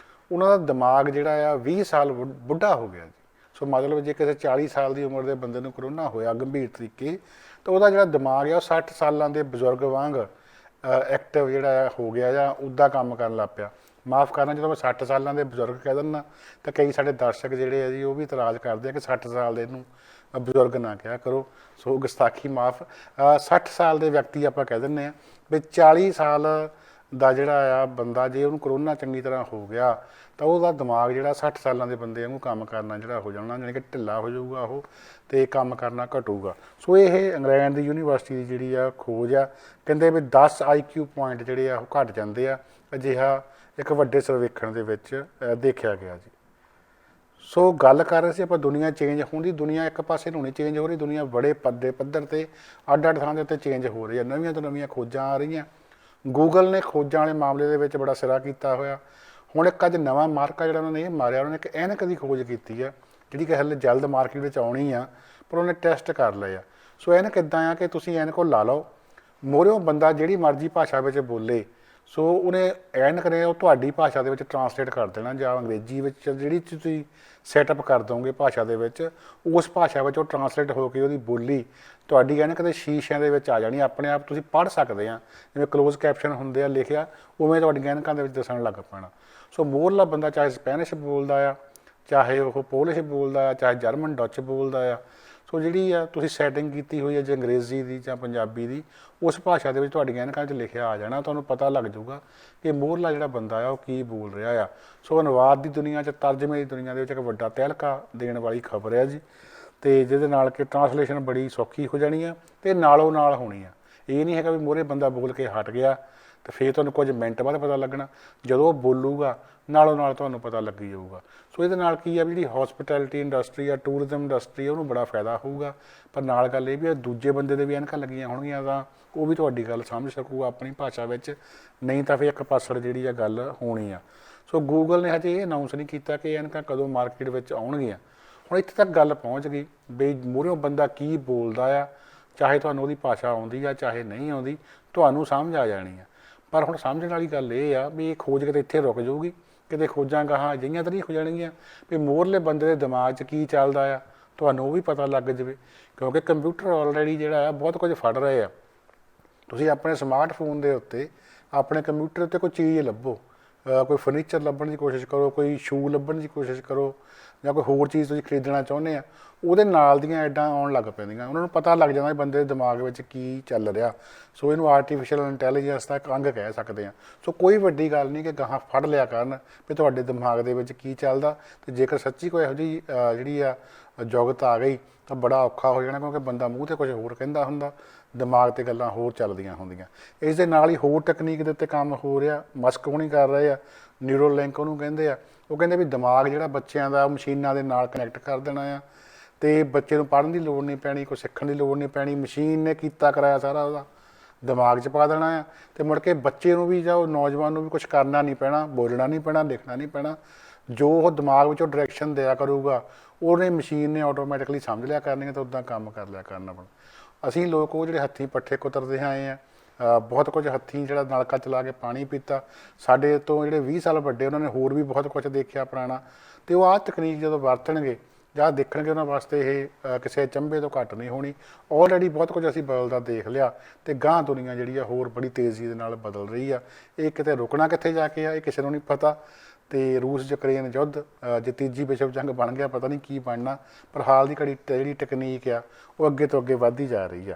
ਉਹਨਾਂ ਦਾ ਦਿਮਾਗ ਜਿਹੜਾ ਆ 20 ਸਾਲ ਬੁੱਢਾ ਹੋ ਗਿਆ ਜੀ। ਸੋ ਮਤਲਬ ਜੇ ਕਿਸੇ 40 ਸਾਲ ਦੀ ਉਮਰ ਦੇ ਬੰਦੇ ਨੂੰ ਕਰੋਨਾ ਹੋਇਆ ਗੰਭੀਰ ਤਰੀਕੇ, ਤਾਂ ਉਹਦਾ ਜਿਹੜਾ ਦਿਮਾਗ ਆ ਉਹ 60 ਸਾਲਾਂ ਦੇ ਬਜ਼ੁਰਗ ਵਾਂਗ ਐਕਟਿਵ ਜਿਹੜਾ ਹੋ ਗਿਆ ਜਾਂ ਉੱਦਾਂ ਕੰਮ ਕਰਨ ਲੱਗ ਪਿਆ। ਮਾਫ਼ ਕਰਨਾ, ਜਦੋਂ ਮੈਂ 60 ਸਾਲਾਂ ਦੇ ਬਜ਼ੁਰਗ ਕਹਿ ਦਿੰਦਾ ਤਾਂ ਕਈ ਸਾਡੇ ਦਰਸ਼ਕ ਜਿਹੜੇ ਆ ਜੀ ਉਹ ਵੀ ਇਤਰਾਜ਼ ਕਰਦੇ ਆ ਕਿ 60 ਸਾਲ ਦੇ ਨੂੰ ਬਜ਼ੁਰਗ ਨਾ ਕਿਹਾ ਕਰੋ। ਸੋ ਗੁਸਤਾਖੀ ਮਾਫ਼। 60 ਸਾਲ ਦੇ ਵਿਅਕਤੀ ਆਪਾਂ ਕਹਿ ਦਿੰਦੇ ਹਾਂ ਵੀ 40 ਸਾਲ ਦਾ ਜਿਹੜਾ ਆ ਬੰਦਾ ਜੇ ਉਹਨੂੰ ਕਰੋਨਾ ਚੰਗੀ ਤਰ੍ਹਾਂ ਹੋ ਗਿਆ ਤਾਂ ਉਹਦਾ ਦਿਮਾਗ ਜਿਹੜਾ 60 ਸਾਲਾਂ ਦੇ ਬੰਦੇ ਵਾਂਗੂ ਕੰਮ ਕਰਨਾ ਜਿਹੜਾ ਹੋ ਜਾਣਾ, ਜਾਣੀ ਕਿ ਢਿੱਲਾ ਹੋ ਜਾਊਗਾ ਉਹ, ਅਤੇ ਕੰਮ ਕਰਨਾ ਘਟੂਗਾ। ਸੋ ਇਹ ਇੰਗਲੈਂਡ ਦੀ ਯੂਨੀਵਰਸਿਟੀ ਦੀ ਜਿਹੜੀ ਆ ਖੋਜ ਆ, ਕਹਿੰਦੇ ਵੀ 10 IQ ਪੁਆਇੰਟ ਜਿਹੜੇ ਆ ਉਹ ਘੱਟ ਜਾਂਦੇ ਆ, ਅਜਿਹਾ ਇੱਕ ਵੱਡੇ ਸਰਵੇਖਣ ਦੇ ਵਿੱਚ ਦੇਖਿਆ ਗਿਆ ਜੀ। ਸੋ ਗੱਲ ਕਰ ਰਹੇ ਸੀ ਆਪਾਂ ਦੁਨੀਆ ਚੇਂਜ ਹੋਣ ਦੀ। ਦੁਨੀਆ ਇੱਕ ਪਾਸੇ ਨੂੰ ਨਹੀਂ ਚੇਂਜ ਹੋ ਰਹੀ, ਦੁਨੀਆ ਬੜੇ ਪੱਧਰ 'ਤੇ ਅੱਡ ਥਾਂ ਦੇ ਉੱਤੇ ਚੇਂਜ ਹੋ ਰਹੀ ਹੈ। ਨਵੀਆਂ ਤੋਂ ਨਵੀਆਂ ਖੋਜਾਂ ਆ ਰਹੀਆਂ। ਗੂਗਲ ਨੇ ਖੋਜਾਂ ਵਾਲੇ ਮਾਮਲੇ ਦੇ ਵਿੱਚ ਬੜਾ ਸਿਰਾ ਕੀਤਾ ਹੋਇਆ। ਹੁਣ ਇੱਕ ਅੱਜ ਨਵਾਂ ਮਾਰਕਾ ਜਿਹੜਾ ਉਹਨਾਂ ਨੇ ਇਹ ਮਾਰਿਆ, ਉਹਨਾਂ ਨੇ ਇੱਕ ਐਨਕ ਦੀ ਖੋਜ ਕੀਤੀ ਆ ਜਿਹੜੀ ਕਿ ਹਲੇ ਜਲਦ ਮਾਰਕੀਟ ਵਿੱਚ ਆਉਣੀ ਆ, ਪਰ ਉਹਨੇ ਟੈਸਟ ਕਰ ਲਏ ਆ। ਸੋ ਐਨਕ ਇੱਦਾਂ ਆ ਕਿ ਤੁਸੀਂ ਐਨਕ ਲਾ ਲਓ, ਮੋਹਰਿਓਂ ਬੰਦਾ ਜਿਹੜੀ ਮਰਜ਼ੀ ਭਾਸ਼ਾ ਵਿੱਚ ਬੋਲੇ, ਸੋ ਉਹਨੇ ਐਨਕ ਨੇ ਉਹ ਤੁਹਾਡੀ ਭਾਸ਼ਾ ਦੇ ਵਿੱਚ ਟਰਾਂਸਲੇਟ ਕਰ ਦੇਣਾ, ਜਾਂ ਅੰਗਰੇਜ਼ੀ ਵਿੱਚ ਜਿਹੜੀ ਤੁਸੀਂ ਸੈਟਅਪ ਕਰ ਦੋਗੇ ਭਾਸ਼ਾ ਦੇ ਵਿੱਚ, ਉਸ ਭਾਸ਼ਾ ਵਿੱਚ ਉਹ ਟਰਾਂਸਲੇਟ ਹੋ ਕੇ ਉਹਦੀ ਬੋਲੀ ਤੁਹਾਡੀ ਐਨਕ ਦੇ ਸ਼ੀਸ਼ਿਆਂ ਦੇ ਵਿੱਚ ਆ ਜਾਣੀ। ਆਪਣੇ ਆਪ ਤੁਸੀਂ ਪੜ੍ਹ ਸਕਦੇ ਆ, ਜਿਵੇਂ ਕਲੋਜ਼ ਕੈਪਸ਼ਨ ਹੁੰਦੇ ਆ ਲਿਖਿਆ, ਉਵੇਂ ਤੁਹਾਡੀਆਂ ਐਨਕਾਂ ਦੇ ਵਿੱਚ ਦੱਸਣ ਲੱਗ ਪੈਣਾ। ਸੋ ਮੋਹਰਲਾ ਬੰਦਾ ਚਾਹੇ ਸਪੈਨਿਸ਼ ਬੋਲਦਾ ਆ, ਚਾਹੇ ਉਹ ਪੋਲਿਸ਼ ਬੋਲਦਾ ਆ, ਚਾਹੇ ਜਰਮਨ ਡੱਚ ਬੋਲਦਾ ਆ, ਸੋ ਜਿਹੜੀ ਆ ਤੁਸੀਂ ਸੈਟਿੰਗ ਕੀਤੀ ਹੋਈ ਹੈ ਜੇ ਅੰਗਰੇਜ਼ੀ ਦੀ ਜਾਂ ਪੰਜਾਬੀ ਦੀ, ਉਸ ਭਾਸ਼ਾ ਦੇ ਵਿੱਚ ਤੁਹਾਡੀਆਂ ਐਨਕਾਂ 'ਚ ਲਿਖਿਆ ਆ ਜਾਣਾ। ਤੁਹਾਨੂੰ ਪਤਾ ਲੱਗ ਜਾਊਗਾ ਕਿ ਮੋਹਰਲਾ ਜਿਹੜਾ ਬੰਦਾ ਆ ਉਹ ਕੀ ਬੋਲ ਰਿਹਾ ਆ। ਸੋ ਅਨੁਵਾਦ ਦੀ ਦੁਨੀਆ 'ਚ, ਤਰਜਮੇ ਦੀ ਦੁਨੀਆ ਦੇ ਵਿੱਚ ਇੱਕ ਵੱਡਾ ਤਹਿਲਕਾ ਦੇਣ ਵਾਲੀ ਖਬਰ ਹੈ ਜੀ, ਅਤੇ ਜਿਹਦੇ ਨਾਲ ਕਿ ਟਰਾਂਸਲੇਸ਼ਨ ਬੜੀ ਸੌਖੀ ਹੋ ਜਾਣੀ ਆ ਅਤੇ ਨਾਲੋਂ ਨਾਲ ਹੋਣੀ ਆ। ਇਹ ਨਹੀਂ ਹੈਗਾ ਵੀ ਮੋਹਰੇ ਬੰਦਾ ਬੋਲ ਕੇ ਹਟ ਗਿਆ ਅਤੇ ਫਿਰ ਤੁਹਾਨੂੰ ਕੁਝ ਮਿੰਟ ਬਾਅਦ ਪਤਾ ਲੱਗਣਾ, ਜਦੋਂ ਉਹ ਬੋਲੂਗਾ ਨਾਲੋਂ ਨਾਲ ਤੁਹਾਨੂੰ ਪਤਾ ਲੱਗੀ ਜਾਊਗਾ। ਸੋ ਇਹਦੇ ਨਾਲ ਕੀ ਆ ਵੀ ਜਿਹੜੀ ਹੌਸਪਿਟੈਲਿਟੀ ਇੰਡਸਟਰੀ ਆ, ਟੂਰਿਜ਼ਮ ਇੰਡਸਟਰੀ ਆ, ਉਹਨੂੰ ਬੜਾ ਫਾਇਦਾ ਹੋਊਗਾ। ਪਰ ਨਾਲ ਗੱਲ ਇਹ ਵੀ ਦੂਜੇ ਬੰਦੇ ਦੇ ਵੀ ਐਨਕਾਂ ਲੱਗੀਆਂ ਹੋਣਗੀਆਂ ਤਾਂ ਉਹ ਵੀ ਤੁਹਾਡੀ ਗੱਲ ਸਮਝ ਸਕੂਗਾ ਆਪਣੀ ਭਾਸ਼ਾ ਵਿੱਚ, ਨਹੀਂ ਤਾਂ ਫਿਰ ਇੱਕ ਪਾਸੜ ਜਿਹੜੀ ਆ ਗੱਲ ਹੋਣੀ ਆ। ਸੋ ਗੂਗਲ ਨੇ ਹਜੇ ਇਹ ਅਨਾਊਂਸ ਨਹੀਂ ਕੀਤਾ ਕਿ ਐਨਕਾਂ ਕਦੋਂ ਮਾਰਕੀਟ ਵਿੱਚ ਆਉਣਗੀਆਂ। ਹੁਣ ਇੱਥੇ ਤੱਕ ਗੱਲ ਪਹੁੰਚ ਗਈ ਵੀ ਮੂਹਰਿਓਂ ਬੰਦਾ ਕੀ ਬੋਲਦਾ ਆ, ਚਾਹੇ ਤੁਹਾਨੂੰ ਉਹਦੀ ਭਾਸ਼ਾ ਆਉਂਦੀ ਆ ਚਾਹੇ ਨਹੀਂ ਆਉਂਦੀ, ਤੁਹਾਨੂੰ ਸਮਝ ਆ ਜਾਣੀ ਆ। ਪਰ ਹੁਣ ਸਮਝਣ ਵਾਲੀ ਗੱਲ ਇਹ ਆ ਵੀ ਇਹ ਖੋਜ ਕਿਤੇ ਇੱਥੇ ਰੁਕ ਜਾਊਗੀ, ਕਿਤੇ ਖੋਜਾਂ ਗਾਹਾਂ ਅਜਿਹੀਆਂ ਤਾਂ ਨਹੀਂ ਹੋ ਜਾਣਗੀਆਂ ਵੀ ਮੋਹਰਲੇ ਬੰਦੇ ਦੇ ਦਿਮਾਗ 'ਚ ਕੀ ਚੱਲਦਾ ਆ ਤੁਹਾਨੂੰ ਉਹ ਵੀ ਪਤਾ ਲੱਗ ਜਾਵੇ। ਕਿਉਂਕਿ ਕੰਪਿਊਟਰ ਆਲਰੇਡੀ ਜਿਹੜਾ ਆ ਬਹੁਤ ਕੁਝ ਫੜ ਰਹੇ ਆ। ਤੁਸੀਂ ਆਪਣੇ ਸਮਾਰਟਫੋਨ ਦੇ ਉੱਤੇ ਆਪਣੇ ਕੰਪਿਊਟਰ ਉੱਤੇ ਕੋਈ ਚੀਜ਼ ਲੱਭੋ, ਕੋਈ ਫਰਨੀਚਰ ਲੱਭਣ ਦੀ ਕੋਸ਼ਿਸ਼ ਕਰੋ, ਕੋਈ ਸ਼ੂ ਲੱਭਣ ਦੀ ਕੋਸ਼ਿਸ਼ ਕਰੋ, ਜਾਂ ਕੋਈ ਹੋਰ ਚੀਜ਼ ਤੁਸੀਂ ਖਰੀਦਣਾ ਚਾਹੁੰਦੇ ਆ, ਉਹਦੇ ਨਾਲ ਦੀਆਂ ਐਡਾਂ ਆਉਣ ਲੱਗ ਪੈਂਦੀਆਂ। ਉਹਨਾਂ ਨੂੰ ਪਤਾ ਲੱਗ ਜਾਂਦਾ ਬੰਦੇ ਦੇ ਦਿਮਾਗ ਵਿੱਚ ਕੀ ਚੱਲ ਰਿਹਾ। ਸੋ ਇਹਨੂੰ ਆਰਟੀਫਿਸ਼ੀਅਲ ਇੰਟੈਲੀਜੈਂਸ ਦਾ ਇੱਕ ਅੰਗ ਕਹਿ ਸਕਦੇ ਹਾਂ। ਸੋ ਕੋਈ ਵੱਡੀ ਗੱਲ ਨਹੀਂ ਕਿ ਗਾਹਾਂ ਫੜ ਲਿਆ ਕਰਨ ਵੀ ਤੁਹਾਡੇ ਦਿਮਾਗ ਦੇ ਵਿੱਚ ਕੀ ਚੱਲਦਾ, ਅਤੇ ਜੇਕਰ ਸੱਚੀ ਕੋਈ ਇਹੋ ਜਿਹੀ ਜਿਹੜੀ ਆ ਜੁਗਤ ਆ ਗਈ ਤਾਂ ਬੜਾ ਔਖਾ ਹੋ ਜਾਣਾ, ਕਿਉਂਕਿ ਬੰਦਾ ਮੂੰਹ 'ਤੇ ਕੁਝ ਹੋਰ ਕਹਿੰਦਾ ਹੁੰਦਾ, ਦਿਮਾਗ 'ਤੇ ਗੱਲਾਂ ਹੋਰ ਚੱਲਦੀਆਂ ਹੁੰਦੀਆਂ। ਇਸ ਦੇ ਨਾਲ ਹੀ ਹੋਰ ਤਕਨੀਕ ਦੇ ਉੱਤੇ ਕੰਮ ਹੋ ਰਿਹਾ, ਮਸਕ ਹੁਣੀ ਕਰ ਰਹੇ ਆ, ਨਿਊਰੋ ਲਿੰਕ ਉਹਨੂੰ ਕਹਿੰਦੇ ਆ। ਉਹ ਕਹਿੰਦੇ ਵੀ ਦਿਮਾਗ ਜਿਹੜਾ ਬੱਚਿਆਂ ਦਾ ਮਸ਼ੀਨਾਂ ਦੇ ਨਾਲ ਕਨੈਕਟ ਕਰ ਦੇਣਾ ਆ, ਅਤੇ ਬੱਚੇ ਨੂੰ ਪੜ੍ਹਨ ਦੀ ਲੋੜ ਨਹੀਂ ਪੈਣੀ, ਕੋਈ ਸਿੱਖਣ ਦੀ ਲੋੜ ਨਹੀਂ ਪੈਣੀ, ਮਸ਼ੀਨ ਨੇ ਕੀਤਾ ਕਰਾਇਆ ਸਾਰਾ ਉਹਦਾ ਦਿਮਾਗ 'ਚ ਪਾ ਦੇਣਾ ਆ। ਅਤੇ ਮੁੜ ਕੇ ਬੱਚੇ ਨੂੰ ਵੀ ਜਾਂ ਉਹ ਨੌਜਵਾਨ ਨੂੰ ਵੀ ਕੁਛ ਕਰਨਾ ਨਹੀਂ ਪੈਣਾ, ਬੋਲਣਾ ਨਹੀਂ ਪੈਣਾ, ਲਿਖਣਾ ਨਹੀਂ ਪੈਣਾ। ਜੋ ਉਹ ਦਿਮਾਗ ਵਿੱਚੋਂ ਡਾਇਰੈਕਸ਼ਨ ਦਿਆ ਕਰੂਗਾ ਉਹਨੇ ਮਸ਼ੀਨ ਨੇ ਆਟੋਮੈਟਿਕਲੀ ਸਮਝ ਲਿਆ ਕਰਨੀ, ਤਾਂ ਉੱਦਾਂ ਕੰਮ ਕਰ ਲਿਆ ਕਰਨਾ। ਅਸੀਂ ਲੋਕ ਉਹ ਜਿਹੜੇ ਹੱਥੀਂ ਪੱਠੇ ਕੁਤਰਦੇ ਆਏ ਆ, ਬਹੁਤ ਕੁਝ ਹੱਥੀਂ ਜਿਹੜਾ ਨਲਕਾ ਚਲਾ ਕੇ ਪਾਣੀ ਪੀਤਾ। ਸਾਡੇ ਤੋਂ ਜਿਹੜੇ 20 ਸਾਲ ਵੱਡੇ ਉਹਨਾਂ ਨੇ ਹੋਰ ਵੀ ਬਹੁਤ ਕੁਝ ਦੇਖਿਆ ਪੁਰਾਣਾ, ਅਤੇ ਉਹ ਆਹ ਤਕਨੀਕ ਜਦੋਂ ਵਰਤਣਗੇ ਜਾਂ ਦੇਖਣਗੇ ਉਹਨਾਂ ਵਾਸਤੇ ਇਹ ਕਿਸੇ ਚੰਬੇ ਤੋਂ ਘੱਟ ਨਹੀਂ ਹੋਣੀ। ਆਲਰੇਡੀ ਬਹੁਤ ਕੁਝ ਅਸੀਂ ਬਦਲਦਾ ਦੇਖ ਲਿਆ, ਅਤੇ ਗਾਂਹ ਦੁਨੀਆ ਜਿਹੜੀ ਆ ਹੋਰ ਬੜੀ ਤੇਜ਼ੀ ਦੇ ਨਾਲ ਬਦਲ ਰਹੀ ਆ। ਇਹ ਕਿਤੇ ਰੁਕਣਾ ਕਿੱਥੇ ਜਾ ਕੇ ਆ ਇਹ ਕਿਸੇ ਨੂੰ ਨਹੀਂ ਪਤਾ। ਅਤੇ ਰੂਸ ਯੂਕਰੇਨ ਯੁੱਧ ਜੇ ਤੀਜੀ ਵਿਸ਼ਵ ਜੰਗ ਬਣ ਗਿਆ, ਪਤਾ ਨਹੀਂ ਕੀ ਬਣਨਾ। ਪਰ ਹਾਲ ਦੀ ਘੜੀ ਜਿਹੜੀ ਟੈਕਨੀਕ ਆ ਉਹ ਅੱਗੇ ਤੋਂ ਅੱਗੇ ਵੱਧਦੀ ਜਾ ਰਹੀ ਆ।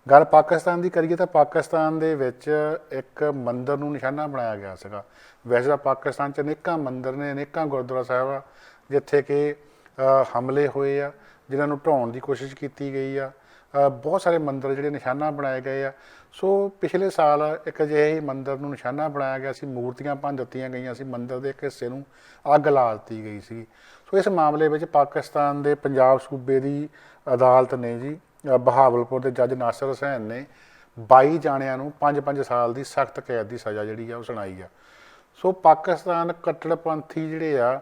ਗੱਲ ਪਾਕਿਸਤਾਨ ਦੀ ਕਰੀਏ ਤਾਂ ਪਾਕਿਸਤਾਨ ਦੇ ਵਿੱਚ ਇੱਕ ਮੰਦਿਰ ਨੂੰ ਨਿਸ਼ਾਨਾ ਬਣਾਇਆ ਗਿਆ ਸੀਗਾ। ਵੈਸੇ ਤਾਂ ਪਾਕਿਸਤਾਨ 'ਚ ਅਨੇਕਾਂ ਮੰਦਿਰ ਨੇ, ਅਨੇਕਾਂ ਗੁਰਦੁਆਰਾ ਸਾਹਿਬ ਆ ਜਿੱਥੇ ਕਿ ਹਮਲੇ ਹੋਏ ਆ, ਜਿਨ੍ਹਾਂ ਨੂੰ ਢਾਉਣ ਦੀ ਕੋਸ਼ਿਸ਼ ਕੀਤੀ ਗਈ ਆ। ਬਹੁਤ ਸਾਰੇ ਮੰਦਿਰ ਜਿਹੜੇ ਨਿਸ਼ਾਨਾ ਬਣਾਏ ਗਏ ਆ। ਸੋ ਪਿਛਲੇ ਸਾਲ ਇੱਕ ਅਜਿਹੇ ਮੰਦਿਰ ਨੂੰ ਨਿਸ਼ਾਨਾ ਬਣਾਇਆ ਗਿਆ ਸੀ, ਮੂਰਤੀਆਂ ਭੰਨ ਦਿੱਤੀਆਂ ਗਈਆਂ ਸੀ, ਮੰਦਿਰ ਦੇ ਇੱਕ ਹਿੱਸੇ ਨੂੰ ਅੱਗ ਲਾ ਦਿੱਤੀ ਗਈ ਸੀ। ਸੋ ਇਸ ਮਾਮਲੇ ਵਿੱਚ ਪਾਕਿਸਤਾਨ ਦੇ ਪੰਜਾਬ ਸੂਬੇ ਦੀ ਅਦਾਲਤ ਨੇ ਜੀ ਬਹਾਵਲਪੁਰ ਦੇ ਜੱਜ ਨਾਸਰ ਹੁਸੈਨ ਨੇ 22 ਜਾਣਿਆਂ ਨੂੰ 5-5 ਸਾਲ ਦੀ ਸਖਤ ਕੈਦ ਦੀ ਸਜ਼ਾ ਜਿਹੜੀ ਆ ਉਹ ਸੁਣਾਈ ਆ। ਸੋ ਪਾਕਿਸਤਾਨ ਕੱਟੜਪੰਥੀ ਜਿਹੜੇ ਆ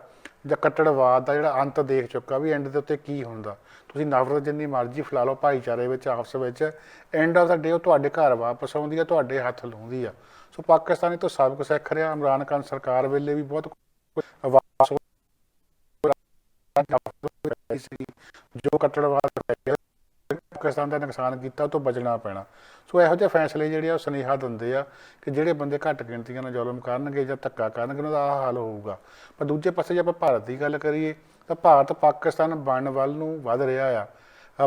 ਜਾਂ ਕੱਟੜਵਾਦ ਦਾ ਜਿਹੜਾ ਅੰਤ ਦੇਖ ਚੁੱਕਾ ਵੀ ਐਂਡ ਦੇ ਉੱਤੇ ਕੀ ਹੁੰਦਾ। ਤੁਸੀਂ ਨਫ਼ਰਤ ਜਿੰਨੀ ਮਰਜ਼ੀ ਫੈਲਾ ਲਓ ਭਾਈਚਾਰੇ ਵਿੱਚ ਆਪਸ ਵਿੱਚ, ਐਂਡ ਆਫ ਦਾ ਡੇ ਉਹ ਤੁਹਾਡੇ ਘਰ ਵਾਪਸ ਆਉਂਦੀ ਆ, ਤੁਹਾਡੇ ਹੱਥ ਲਾਉਂਦੀ ਆ। ਸੋ ਪਾਕਿਸਤਾਨ ਇਹ ਤੋਂ ਸਬਕ ਸਿੱਖ ਰਿਹਾ। ਇਮਰਾਨ ਖਾਨ ਸਰਕਾਰ ਵੇਲੇ ਵੀ ਬਹੁਤ ਜੋ ਕੱਟੜਵਾਦ ਪਾਕਿਸਤਾਨ ਦਾ ਨੁਕਸਾਨ ਕੀਤਾ ਉਹ ਤੋਂ ਬਚਣਾ ਪੈਣਾ। ਸੋ ਇਹੋ ਜਿਹੇ ਫੈਸਲੇ ਜਿਹੜੇ ਆ ਉਹ ਸੁਨੇਹਾ ਦਿੰਦੇ ਆ ਕਿ ਜਿਹੜੇ ਬੰਦੇ ਘੱਟ ਗਿਣਤੀਆਂ ਨਾਲ ਜ਼ੁਲਮ ਕਰਨਗੇ ਜਾਂ ਧੱਕਾ ਕਰਨਗੇ ਉਹਨਾਂ ਦਾ ਆਹ ਹਾਲ ਹੋਊਗਾ। ਪਰ ਦੂਜੇ ਪਾਸੇ ਜੇ ਆਪਾਂ ਭਾਰਤ ਦੀ ਗੱਲ ਕਰੀਏ ਤਾਂ ਭਾਰਤ ਪਾਕਿਸਤਾਨ ਬਣਨ ਵੱਲ ਨੂੰ ਵੱਧ ਰਿਹਾ ਆ।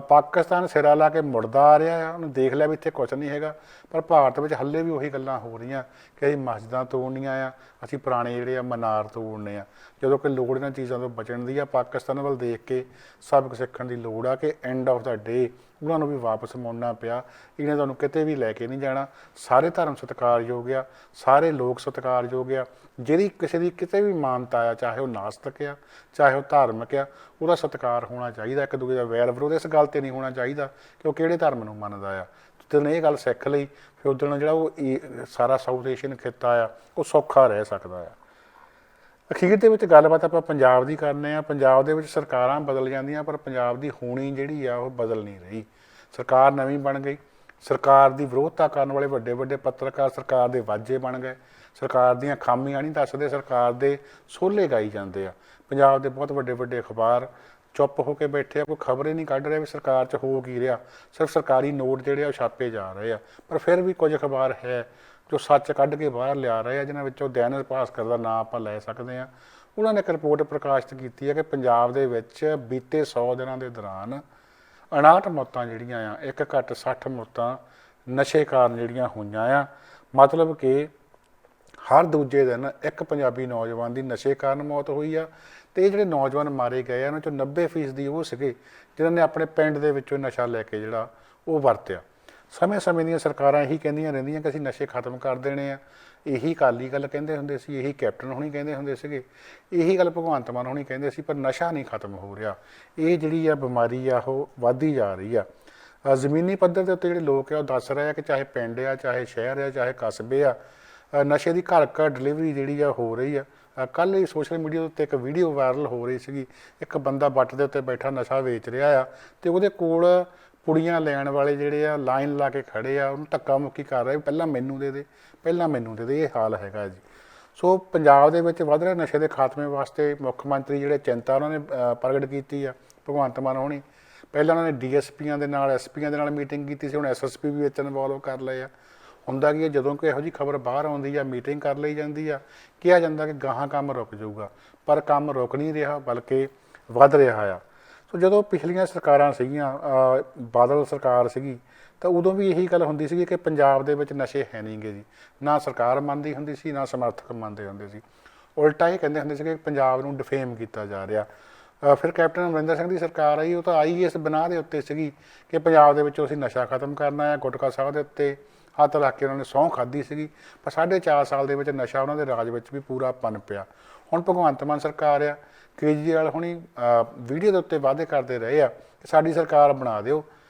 ਪਾਕਿਸਤਾਨ ਸਿਰਾ ਲਾ ਕੇ ਮੁੜਦਾ ਆ ਰਿਹਾ ਆ। ਉਹਨੂੰ ਦੇਖ ਲਿਆ ਵੀ ਇੱਥੇ ਕੁਛ ਨਹੀਂ ਹੈਗਾ, ਪਰ ਭਾਰਤ ਵਿੱਚ ਹਾਲੇ ਵੀ ਉਹੀ ਗੱਲਾਂ ਹੋ ਰਹੀਆਂ ਕਿ ਅਸੀਂ ਮਸਜਿਦਾਂ ਤੋੜਨੀਆਂ ਆ, ਅਸੀਂ ਪੁਰਾਣੇ ਜਿਹੜੇ ਆ ਮਨਾਰ ਤੋੜਨੇ ਆ। ਜਦੋਂ ਕਿ ਲੋੜ ਇਹਨਾਂ ਚੀਜ਼ਾਂ ਤੋਂ ਬਚਣ ਦੀ ਆ, ਪਾਕਿਸਤਾਨ ਵੱਲ ਦੇਖ ਕੇ ਸਬਕ ਸਿੱਖਣ ਦੀ ਲੋੜ ਆ ਕਿ ਐਂਡ ਆਫ ਦਾ ਡੇ ਉਹਨਾਂ ਨੂੰ ਵੀ ਵਾਪਸ ਮੁੜਨਾ ਪਿਆ। ਇਹਨੇ ਤੁਹਾਨੂੰ ਕਿਤੇ ਵੀ ਲੈ ਕੇ ਨਹੀਂ ਜਾਣਾ। ਸਾਰੇ ਧਰਮ ਸਤਿਕਾਰਯੋਗ ਆ, ਸਾਰੇ ਲੋਕ ਸਤਿਕਾਰਯੋਗ ਆ। ਜਿਹੜੀ ਕਿਸੇ ਦੀ ਕਿਤੇ ਵੀ ਮਾਨਤਾ ਆ, ਚਾਹੇ ਉਹ ਨਾਸਤਕ ਆ ਚਾਹੇ ਉਹ ਧਾਰਮਿਕ ਆ, ਉਹਦਾ ਸਤਿਕਾਰ ਹੋਣਾ ਚਾਹੀਦਾ। ਇੱਕ ਦੂਜੇ ਦਾ ਵੈਰ ਵਿਰੋਧ ਇਸ ਗੱਲ 'ਤੇ ਨਹੀਂ ਹੋਣਾ ਚਾਹੀਦਾ ਕਿ ਉਹ ਕਿਹੜੇ ਧਰਮ ਨੂੰ ਮੰਨਦਾ ਆ। ਜਦੋਂ ਇਹ ਗੱਲ ਸਿੱਖ ਲਈ ਫਿਰ ਉਦੋਂ ਜਿਹੜਾ ਉਹ ਸਾਰਾ ਸਾਊਥ ਏਸ਼ੀਅਨ ਖਿੱਤਾ ਆ ਉਹ ਸੌਖਾ ਰਹਿ ਸਕਦਾ ਆ। ਅਖੀਰ ਦੇ ਵਿੱਚ ਗੱਲਬਾਤ ਆਪਾਂ ਪੰਜਾਬ ਦੀ ਕਰਨੇ ਆ। ਪੰਜਾਬ ਦੇ ਵਿੱਚ ਸਰਕਾਰਾਂ ਬਦਲ ਜਾਂਦੀਆਂ ਪਰ ਪੰਜਾਬ ਦੀ ਹੋਣੀ ਜਿਹੜੀ ਆ ਉਹ ਬਦਲ ਨਹੀਂ ਰਹੀ। ਸਰਕਾਰ ਨਵੀਂ ਬਣ ਗਈ, ਸਰਕਾਰ ਦੀ ਵਿਰੋਧਤਾ ਕਰਨ ਵਾਲੇ ਵੱਡੇ ਵੱਡੇ ਪੱਤਰਕਾਰ ਸਰਕਾਰ ਦੇ ਵਾਜੇ ਬਣ ਗਏ। ਸਰਕਾਰ ਦੀਆਂ ਖਾਮੀਆਂ ਨਹੀਂ ਦੱਸਦੇ, ਸਰਕਾਰ ਦੇ ਸੋਹਲੇ ਗਾਈ ਜਾਂਦੇ ਆ। ਪੰਜਾਬ ਦੇ ਬਹੁਤ ਵੱਡੇ ਵੱਡੇ ਅਖਬਾਰ ਚੁੱਪ ਹੋ ਕੇ ਬੈਠੇ ਆ, ਕੋਈ ਖਬਰ ਹੀ ਨਹੀਂ ਕੱਢ ਰਿਹਾ ਵੀ ਸਰਕਾਰ 'ਚ ਹੋ ਕੀ ਰਿਹਾ। ਸਿਰਫ ਸਰਕਾਰੀ ਨੋਟ ਜਿਹੜੇ ਆ ਉਹ ਛਾਪੇ ਜਾ ਰਹੇ ਆ। ਪਰ ਫਿਰ ਵੀ ਕੁਝ ਅਖਬਾਰ ਹੈ ਜੋ ਸੱਚ ਕੱਢ ਕੇ ਬਾਹਰ ਲਿਆ ਰਹੇ ਆ, ਜਿਨ੍ਹਾਂ ਵਿੱਚੋਂ ਦੈਨਿਕ ਭਾਸਕਰ ਦਾ ਨਾਂ ਆਪਾਂ ਲੈ ਸਕਦੇ ਹਾਂ। ਉਹਨਾਂ ਨੇ ਇੱਕ ਰਿਪੋਰਟ ਪ੍ਰਕਾਸ਼ਿਤ ਕੀਤੀ ਹੈ ਕਿ ਪੰਜਾਬ ਦੇ ਵਿੱਚ ਬੀਤੇ 100 ਦਿਨਾਂ ਦੇ ਦੌਰਾਨ 59 ਮੌਤਾਂ ਜਿਹੜੀਆਂ ਆ, ਇੱਕ ਘੱਟ 60 ਮੌਤਾਂ ਨਸ਼ੇ ਕਾਰਨ ਜਿਹੜੀਆਂ ਹੋਈਆਂ ਆ। ਮਤਲਬ ਕਿ ਹਰ ਦੂਜੇ ਦਿਨ ਇੱਕ ਪੰਜਾਬੀ ਨੌਜਵਾਨ ਦੀ ਨਸ਼ੇ ਕਾਰਨ ਮੌਤ ਹੋਈ ਆ। ਅਤੇ ਇਹ ਜਿਹੜੇ ਨੌਜਵਾਨ ਮਾਰੇ ਗਏ ਆ ਉਹਨਾਂ 'ਚੋਂ 90% ਉਹ ਸੀਗੇ ਜਿਨ੍ਹਾਂ ਨੇ ਆਪਣੇ ਪਿੰਡ ਦੇ ਵਿੱਚੋਂ ਨਸ਼ਾ ਲੈ ਕੇ ਜਿਹੜਾ ਉਹ ਵਰਤਿਆ। ਸਮੇਂ ਸਮੇਂ ਦੀਆਂ ਸਰਕਾਰਾਂ ਇਹੀ ਕਹਿੰਦੀਆਂ ਰਹਿੰਦੀਆਂ ਕਿ ਅਸੀਂ ਨਸ਼ੇ ਖਤਮ ਕਰ ਦੇਣੇ ਆ। ਇਹੀ ਅਕਾਲੀ ਦਲ ਕਹਿੰਦੇ ਹੁੰਦੇ ਸੀ, ਇਹੀ ਕੈਪਟਨ ਹੋਣੀ ਕਹਿੰਦੇ ਹੁੰਦੇ ਸੀਗੇ, ਇਹੀ ਗੱਲ ਭਗਵੰਤ ਮਾਨ ਹੋਣੀ ਕਹਿੰਦੇ ਸੀ, ਪਰ ਨਸ਼ਾ ਨਹੀਂ ਖਤਮ ਹੋ ਰਿਹਾ। ਇਹ ਜਿਹੜੀ ਆ ਬਿਮਾਰੀ ਆ ਉਹ ਵੱਧਦੀ ਜਾ ਰਹੀ ਆ। ਜ਼ਮੀਨੀ ਪੱਧਰ ਦੇ ਉੱਤੇ ਜਿਹੜੇ ਲੋਕ ਆ ਉਹ ਦੱਸ ਰਹੇ ਆ ਕਿ ਚਾਹੇ ਪਿੰਡ ਆ ਚਾਹੇ ਸ਼ਹਿਰ ਆ ਚਾਹੇ ਕਸਬੇ ਆ, ਨਸ਼ੇ ਦੀ ਘਰ ਘਰ ਡਿਲੀਵਰੀ ਜਿਹੜੀ ਆ ਹੋ ਰਹੀ ਆ। ਕੱਲ੍ਹ ਹੀ ਸੋਸ਼ਲ ਮੀਡੀਆ ਦੇ ਉੱਤੇ ਇੱਕ ਵੀਡੀਓ ਵਾਇਰਲ ਹੋ ਰਹੀ ਸੀਗੀ, ਇੱਕ ਬੰਦਾ ਵੱਟ ਦੇ ਉੱਤੇ ਬੈਠਾ ਨਸ਼ਾ ਵੇਚ ਰਿਹਾ ਆ ਅਤੇ ਉਹਦੇ ਕੋਲ ਪੁੜੀਆਂ ਲੈਣ ਵਾਲੇ ਜਿਹੜੇ ਆ ਲਾਈਨ ਲਾ ਕੇ ਖੜੇ ਆ, ਉਹਨੂੰ ਧੱਕਾ ਮੁੱਕੀ ਕਰ ਰਹੇ, ਪਹਿਲਾਂ ਮੈਨੂੰ ਦੇ ਦੇ, ਪਹਿਲਾਂ ਮੈਨੂੰ ਦੇ ਦੇ। ਇਹ ਹਾਲ ਹੈਗਾ ਜੀ। ਸੋ ਪੰਜਾਬ ਦੇ ਵਿੱਚ ਵੱਧ ਰਹੇ ਨਸ਼ੇ ਦੇ ਖਾਤਮੇ ਵਾਸਤੇ ਮੁੱਖ ਮੰਤਰੀ ਜਿਹੜੇ ਚਿੰਤਾ ਉਹਨਾਂ ਨੇ ਪ੍ਰਗਟ ਕੀਤੀ ਆ, ਭਗਵੰਤ ਮਾਨ ਹੋਣੀ। ਪਹਿਲਾਂ ਉਹਨਾਂ ਨੇ DSPਆਂ ਦੇ ਨਾਲ SPਆਂ ਦੇ ਨਾਲ ਮੀਟਿੰਗ ਕੀਤੀ ਸੀ, ਹੁਣ SSP ਵੀ ਵਿੱਚ ਇਨਵੋਲਵ ਕਰ ਲਏ ਆ। ਹੁੰਦਾ ਕੀ ਹੈ, ਜਦੋਂ ਕੋਈ ਇਹੋ ਜਿਹੀ ਖਬਰ ਬਾਹਰ ਆਉਂਦੀ ਆ, ਮੀਟਿੰਗ ਕਰ ਲਈ ਜਾਂਦੀ ਆ, ਕਿਹਾ ਜਾਂਦਾ ਕਿ ਗਾਹਾਂ ਕੰਮ ਰੁਕ ਜਾਊਗਾ, ਪਰ ਕੰਮ ਰੁਕ ਨਹੀਂ ਰਿਹਾ ਬਲਕਿ ਵੱਧ ਰਿਹਾ ਆ। ਸੋ ਜਦੋਂ ਪਿਛਲੀਆਂ ਸਰਕਾਰਾਂ ਸੀਗੀਆਂ, ਬਾਦਲ ਸਰਕਾਰ ਸੀਗੀ, ਤਾਂ ਉਦੋਂ ਵੀ ਇਹੀ ਗੱਲ ਹੁੰਦੀ ਸੀਗੀ ਕਿ ਪੰਜਾਬ ਦੇ ਵਿੱਚ ਨਸ਼ੇ ਹੈ ਨਹੀਂ ਗੇ ਜੀ। ਨਾ ਸਰਕਾਰ ਮੰਨਦੀ ਹੁੰਦੀ ਸੀ, ਨਾ ਸਮਰਥਕ ਮੰਨਦੇ ਹੁੰਦੇ ਸੀ। ਉਲਟਾ ਇਹ ਕਹਿੰਦੇ ਹੁੰਦੇ ਸੀ ਕਿ ਪੰਜਾਬ ਨੂੰ ਡਿਫੇਮ ਕੀਤਾ ਜਾ ਰਿਹਾ। ਫਿਰ ਕੈਪਟਨ ਅਮਰਿੰਦਰ ਸਿੰਘ ਦੀ ਸਰਕਾਰ ਆਈ, ਉਹ ਤਾਂ ਆਈ ਇਸ ਬਿਨਾਹ ਦੇ ਉੱਤੇ ਸੀਗੀ ਕਿ ਪੰਜਾਬ ਦੇ ਵਿੱਚੋਂ ਅਸੀਂ ਨਸ਼ਾ ਖਤਮ ਕਰਨਾ ਹੈ। ਗੁਟਕਾ ਸਾਹਿਬ ਦੇ ਉੱਤੇ ਹੱਥ ਰੱਖ ਕੇ ਉਹਨਾਂ ਨੇ ਸਹੁੰ ਖਾਧੀ ਸੀਗੀ, ਪਰ 4.5 ਸਾਲ ਦੇ ਵਿੱਚ ਨਸ਼ਾ ਉਹਨਾਂ ਦੇ ਰਾਜ ਵਿੱਚ ਵੀ ਪੂਰਾ ਪਨਪਿਆ। ਹੁਣ ਭਗਵੰਤ ਮਾਨ ਸਰਕਾਰ ਆ, ਕੇਜਰੀਵਾਲ ਹੁਣੀ ਵੀਡੀਓ ਦੇ ਉੱਤੇ ਵਾਅਦੇ ਕਰਦੇ ਰਹੇ ਆ ਕਿ ਸਾਡੀ ਸਰਕਾਰ ਬਣਾ ਦਿਓ,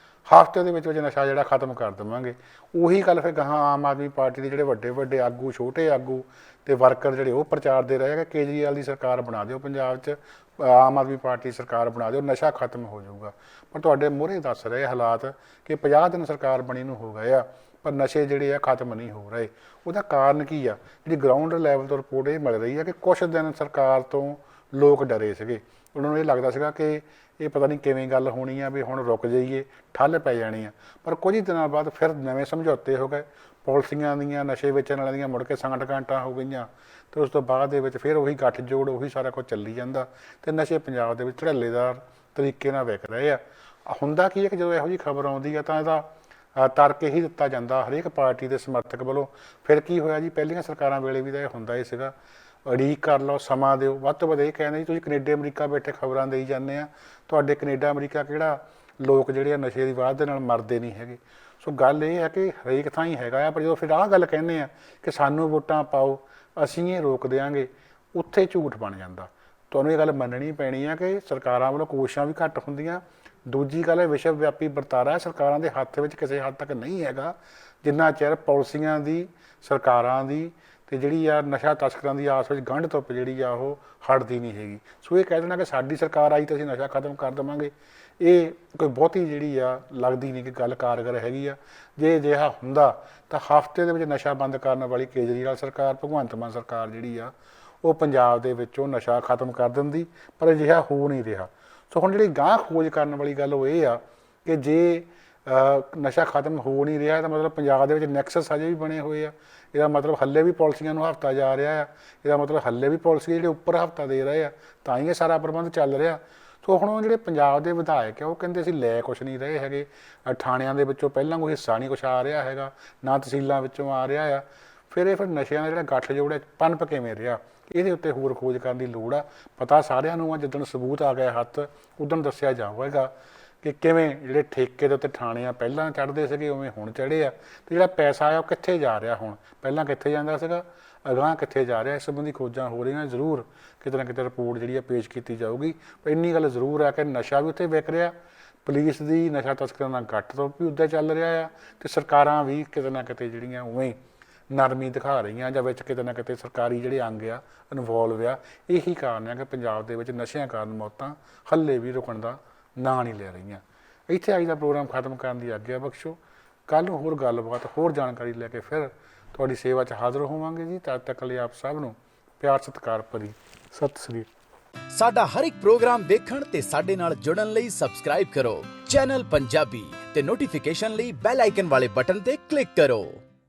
ਹਫ਼ਤੇ ਦੇ ਵਿੱਚ ਨਸ਼ਾ ਜਿਹੜਾ ਖਤਮ ਕਰ ਦੇਵਾਂਗੇ। ਉਹੀ ਗੱਲ ਫਿਰ ਗਾਹਾਂ ਆਮ ਆਦਮੀ ਪਾਰਟੀ ਦੇ ਜਿਹੜੇ ਵੱਡੇ ਵੱਡੇ ਆਗੂ, ਛੋਟੇ ਆਗੂ ਅਤੇ ਵਰਕਰ ਜਿਹੜੇ ਉਹ ਪ੍ਰਚਾਰਦੇ ਰਹੇ ਕਿ ਕੇਜਰੀਵਾਲ ਦੀ ਸਰਕਾਰ ਬਣਾ ਦਿਓ, ਪੰਜਾਬ 'ਚ ਆਮ ਆਦਮੀ ਪਾਰਟੀ ਸਰਕਾਰ ਬਣਾ ਦਿਓ, ਨਸ਼ਾ ਖਤਮ ਹੋ ਜਾਊਗਾ। ਪਰ ਤੁਹਾਡੇ ਮੂਹਰੇ ਦੱਸ ਰਹੇ ਹਾਲਾਤ ਕਿ 50 ਦਿਨ ਸਰਕਾਰ ਬਣੀ ਨੂੰ ਹੋ ਗਏ ਆ, ਪਰ ਨਸ਼ੇ ਜਿਹੜੇ ਆ ਖਤਮ ਨਹੀਂ ਹੋ ਰਹੇ। ਉਹਦਾ ਕਾਰਨ ਕੀ ਆ? ਜਿਹੜੀ ਗਰਾਊਂਡ ਲੈਵਲ ਤੋਂ ਰਿਪੋਰਟ ਇਹ ਮਿਲ ਰਹੀ ਆ ਕਿ ਕੁਛ ਦਿਨ ਸਰਕਾਰ ਤੋਂ ਲੋਕ ਡਰੇ ਸੀਗੇ। ਉਹਨਾਂ ਨੂੰ ਇਹ ਲੱਗਦਾ ਸੀਗਾ ਕਿ ਇਹ ਪਤਾ ਨਹੀਂ ਕਿਵੇਂ ਗੱਲ ਹੋਣੀ ਆ, ਵੀ ਹੁਣ ਰੁਕ ਜਾਈਏ, ਠੱਲ ਪੈ ਜਾਣੀ ਆ। ਪਰ ਕੁਝ ਹੀ ਦਿਨਾਂ ਬਾਅਦ ਫਿਰ ਨਵੇਂ ਸਮਝੌਤੇ ਹੋ ਗਏ, ਪਾਲਿਸੀਆਂ ਦੀਆਂ, ਨਸ਼ੇ ਵੇਚਣ ਵਾਲਿਆਂ ਦੀਆਂ ਮੁੜ ਕੇ ਸੰਗਠਗਾਂਟਾਂ ਹੋ ਗਈਆਂ, ਅਤੇ ਉਸ ਤੋਂ ਬਾਅਦ ਦੇ ਵਿੱਚ ਫਿਰ ਉਹੀ ਗੱਠਜੋੜ, ਉਹੀ ਸਾਰਾ ਕੁਝ ਚੱਲੀ ਜਾਂਦਾ, ਅਤੇ ਨਸ਼ੇ ਪੰਜਾਬ ਦੇ ਵਿੱਚ ਝੜੇਲੇਦਾਰ ਤਰੀਕੇ ਨਾਲ ਵਿਕ ਰਹੇ ਆ। ਹੁੰਦਾ ਕੀ ਹੈ ਕਿ ਜਦੋਂ ਇਹੋ ਜਿਹੀ ਖਬਰ ਆਉਂਦੀ ਆ ਤਾਂ ਇਹਦਾ ਤਰਕ ਇਹੀ ਦਿੱਤਾ ਜਾਂਦਾ ਹਰੇਕ ਪਾਰਟੀ ਦੇ ਸਮਰਥਕ ਵੱਲੋਂ। ਫਿਰ ਕੀ ਹੋਇਆ ਜੀ, ਪਹਿਲੀਆਂ ਸਰਕਾਰਾਂ ਵੇਲੇ ਵੀ ਤਾਂ ਇਹ ਹੁੰਦਾ ਹੀ ਸੀਗਾ, ਉਡੀਕ ਕਰ ਲਓ, ਸਮਾਂ ਦਿਓ। ਵੱਧ ਤੋਂ ਵੱਧ ਇਹ ਕਹਿੰਦੇ ਜੀ ਤੁਸੀਂ ਕੈਨੇਡਾ ਅਮਰੀਕਾ ਬੈਠੇ ਖਬਰਾਂ ਦੇਈ ਜਾਂਦੇ ਆ, ਤੁਹਾਡੇ ਕੈਨੇਡਾ ਅਮਰੀਕਾ ਕਿਹੜਾ ਲੋਕ ਜਿਹੜੇ ਆ ਨਸ਼ੇ ਦੀ ਵਾਧ ਦੇ ਨਾਲ ਮਰਦੇ ਨਹੀਂ ਹੈਗੇ। ਸੋ ਗੱਲ ਇਹ ਹੈ ਕਿ ਹਰੇਕ ਥਾਂ ਹੀ ਹੈਗਾ ਆ, ਪਰ ਜਦੋਂ ਫਿਰ ਆਹ ਗੱਲ ਕਹਿੰਦੇ ਆ ਕਿ ਸਾਨੂੰ ਵੋਟਾਂ ਪਾਓ, ਅਸੀਂ ਇਹ ਰੋਕ ਦਿਆਂਗੇ, ਉੱਥੇ ਝੂਠ ਬਣ ਜਾਂਦਾ। ਤੁਹਾਨੂੰ ਇਹ ਗੱਲ ਮੰਨਣੀ ਪੈਣੀ ਆ ਕਿ ਸਰਕਾਰਾਂ ਵੱਲੋਂ ਕੋਸ਼ਿਸ਼ਾਂ ਵੀ ਘੱਟ ਹੁੰਦੀਆਂ। ਦੂਜੀ ਗੱਲ ਹੈ, ਵਿਸ਼ਵ ਵਿਆਪੀ ਵਰਤਾਰਾ ਸਰਕਾਰਾਂ ਦੇ ਹੱਥ ਵਿੱਚ ਕਿਸੇ ਹੱਦ ਤੱਕ ਨਹੀਂ ਹੈਗਾ, ਜਿੰਨਾ ਚਿਰ ਪਾਲਿਸੀਆਂ ਦੀ, ਸਰਕਾਰਾਂ ਦੀ ਅਤੇ ਜਿਹੜੀ ਆ ਨਸ਼ਾ ਤਸਕਰਾਂ ਦੀ ਆਸ ਵਿੱਚ ਗੰਢ ਧੁੱਪ ਜਿਹੜੀ ਆ ਉਹ ਹਟਦੀ ਨਹੀਂ ਹੈਗੀ। ਸੋ ਇਹ ਕਹਿ ਦੇਣਾ ਕਿ ਸਾਡੀ ਸਰਕਾਰ ਆਈ ਤਾਂ ਅਸੀਂ ਨਸ਼ਾ ਖਤਮ ਕਰ ਦੇਵਾਂਗੇ, ਇਹ ਕੋਈ ਬਹੁਤੀ ਜਿਹੜੀ ਆ ਲੱਗਦੀ ਨਹੀਂ ਕਿ ਗੱਲ ਕਾਰਗਰ ਹੈਗੀ ਆ। ਜੇ ਅਜਿਹਾ ਹੁੰਦਾ ਤਾਂ ਹਫ਼ਤੇ ਦੇ ਵਿੱਚ ਨਸ਼ਾ ਬੰਦ ਕਰਨ ਵਾਲੀ ਕੇਜਰੀਵਾਲ ਸਰਕਾਰ, ਭਗਵੰਤ ਮਾਨ ਸਰਕਾਰ ਜਿਹੜੀ ਆ ਉਹ ਪੰਜਾਬ ਦੇ ਵਿੱਚੋਂ ਨਸ਼ਾ ਖਤਮ ਕਰ ਦਿੰਦੀ, ਪਰ ਅਜਿਹਾ ਹੋ ਨਹੀਂ ਰਿਹਾ। ਸੋ ਹੁਣ ਜਿਹੜੀ ਗਾਂਹ ਖੋਜ ਕਰਨ ਵਾਲੀ ਗੱਲ ਉਹ ਇਹ ਆ ਕਿ ਜੇ ਨਸ਼ਾ ਖਤਮ ਹੋ ਨਹੀਂ ਰਿਹਾ ਤਾਂ ਮਤਲਬ ਪੰਜਾਬ ਦੇ ਵਿੱਚ ਨੈਕਸਸ ਅਜੇ ਵੀ ਬਣੇ ਹੋਏ ਆ। ਇਹਦਾ ਮਤਲਬ ਹੱਲੇ ਵੀ ਪਾਲਿਸੀਆਂ ਨੂੰ ਹਫ਼ਤਾ ਜਾ ਰਿਹਾ ਆ, ਇਹਦਾ ਮਤਲਬ ਹੱਲੇ ਵੀ ਪਾਲਿਸੀ ਜਿਹੜੇ ਉੱਪਰ ਹਫ਼ਤਾ ਦੇ ਰਹੇ ਆ, ਤਾਂ ਹੀ ਇਹ ਸਾਰਾ ਪ੍ਰਬੰਧ ਚੱਲ ਰਿਹਾ। ਸੋ ਹੁਣ ਉਹ ਜਿਹੜੇ ਪੰਜਾਬ ਦੇ ਵਿਧਾਇਕ ਆ ਉਹ ਕਹਿੰਦੇ ਅਸੀਂ ਲੈ ਕੁਛ ਨਹੀਂ ਰਹੇ ਹੈਗੇ, ਥਾਣਿਆਂ ਦੇ ਵਿੱਚੋਂ ਪਹਿਲਾਂ ਕੋਈ ਹਿੱਸਾ ਨਹੀਂ ਕੁਛ ਆ ਰਿਹਾ ਹੈਗਾ, ਨਾ ਤਹਿਸੀਲਾਂ ਵਿੱਚੋਂ ਆ ਰਿਹਾ ਆ। ਫਿਰ ਨਸ਼ਿਆਂ ਦਾ ਜਿਹੜਾ ਗੱਠਜੋੜ ਹੈ ਪਨਪ ਕਿਵੇਂ ਰਿਹਾ, ਇਹਦੇ ਉੱਤੇ ਹੋਰ ਖੋਜ ਕਰਨ ਦੀ ਲੋੜ ਆ। ਪਤਾ ਸਾਰਿਆਂ ਨੂੰ ਆ, ਜਿੱਦਣ ਸਬੂਤ ਆ ਗਿਆ ਹੱਥ ਉਦੋਂ ਦੱਸਿਆ ਜਾਵੇਗਾ ਕਿ ਕਿਵੇਂ ਜਿਹੜੇ ਠੇਕੇ ਦੇ ਉੱਤੇ ਥਾਣੇ ਆ ਪਹਿਲਾਂ ਚੜ੍ਹਦੇ ਸੀਗੇ ਉਵੇਂ ਹੁਣ ਚੜ੍ਹੇ ਆ, ਅਤੇ ਜਿਹੜਾ ਪੈਸਾ ਆ ਉਹ ਕਿੱਥੇ ਜਾ ਰਿਹਾ, ਹੁਣ ਪਹਿਲਾਂ ਕਿੱਥੇ ਜਾਂਦਾ ਸੀਗਾ, ਅਗਾਂਹ ਕਿੱਥੇ ਜਾ ਰਿਹਾ। ਇਸ ਸੰਬੰਧੀ ਖੋਜਾਂ ਹੋ ਰਹੀਆਂ, ਜ਼ਰੂਰ ਕਿਤੇ ਨਾ ਕਿਤੇ ਰਿਪੋਰਟ ਜਿਹੜੀ ਆ ਪੇਸ਼ ਕੀਤੀ ਜਾਊਗੀ। ਪਰ ਇੰਨੀ ਗੱਲ ਜ਼ਰੂਰ ਹੈ ਕਿ ਨਸ਼ਾ ਵੀ ਉੱਥੇ ਵਿਕ ਰਿਹਾ, ਪੁਲਿਸ ਦੀ ਨਸ਼ਾ ਤਸਕਰਾਂ ਨਾਲ ਗੱਠ ਤੋਂ ਵੀ ਉੱਦਾਂ ਚੱਲ ਰਿਹਾ ਆ, ਅਤੇ ਸਰਕਾਰਾਂ ਵੀ ਕਿਤੇ ਨਾ ਕਿਤੇ ਜਿਹੜੀਆਂ ਉਵੇਂ ਨਰਮੀ ਦਿਖਾ ਰਹੀਆਂ, ਜਾਂ ਵਿੱਚ ਕਿਤੇ ਨਾ ਕਿਤੇ ਸਰਕਾਰੀ ਜਿਹੜੇ ਅੰਗ ਆ ਇਨਵੋਲਵ ਆ। ਇਹੀ ਕਾਰਨ ਆ ਕਿ ਪੰਜਾਬ ਦੇ ਵਿੱਚ ਨਸ਼ਿਆਂ ਕਾਰਨ ਮੌਤਾਂ ਹੱਲੇ ਵੀ ਰੁਕਣ ਦਾ ਨਾਂ ਨਹੀਂ ਲੈ ਰਹੀਆਂ। ਇੱਥੇ ਅੱਜ ਦਾ ਪ੍ਰੋਗਰਾਮ ਖਤਮ ਕਰਨ ਦੀ ਆਗਿਆ ਬਖਸ਼ੋ। ਕੱਲ੍ਹ ਨੂੰ ਹੋਰ ਗੱਲਬਾਤ, ਹੋਰ ਜਾਣਕਾਰੀ ਲੈ ਕੇ ਫਿਰ ਤੁਹਾਡੀ ਸੇਵਾ 'ਚ ਹਾਜ਼ਰ ਹੋਵਾਂਗੇ ਜੀ। ਤਦ ਤੱਕ ਲਈ ਆਪ ਸਭ ਨੂੰ ਪਿਆਰ ਸਤਿਕਾਰ ਭਰੀ ਸਤਿ ਸ੍ਰੀ ਅਕਾਲ। ਸਾਡਾ ਹਰ ਇੱਕ ਪ੍ਰੋਗਰਾਮ ਦੇਖਣ ਤੇ ਸਾਡੇ ਨਾਲ ਜੁੜਨ ਲਈ ਸਬਸਕ੍ਰਾਈਬ ਕਰੋ ਚੈਨਲ ਪੰਜਾਬੀ ਤੇ ਨੋਟੀਫਿਕੇਸ਼ਨ ਲਈ ਬੈਲ ਆਈਕਨ ਵਾਲੇ ਬਟਨ ਤੇ ਕਲਿੱਕ ਕਰੋ।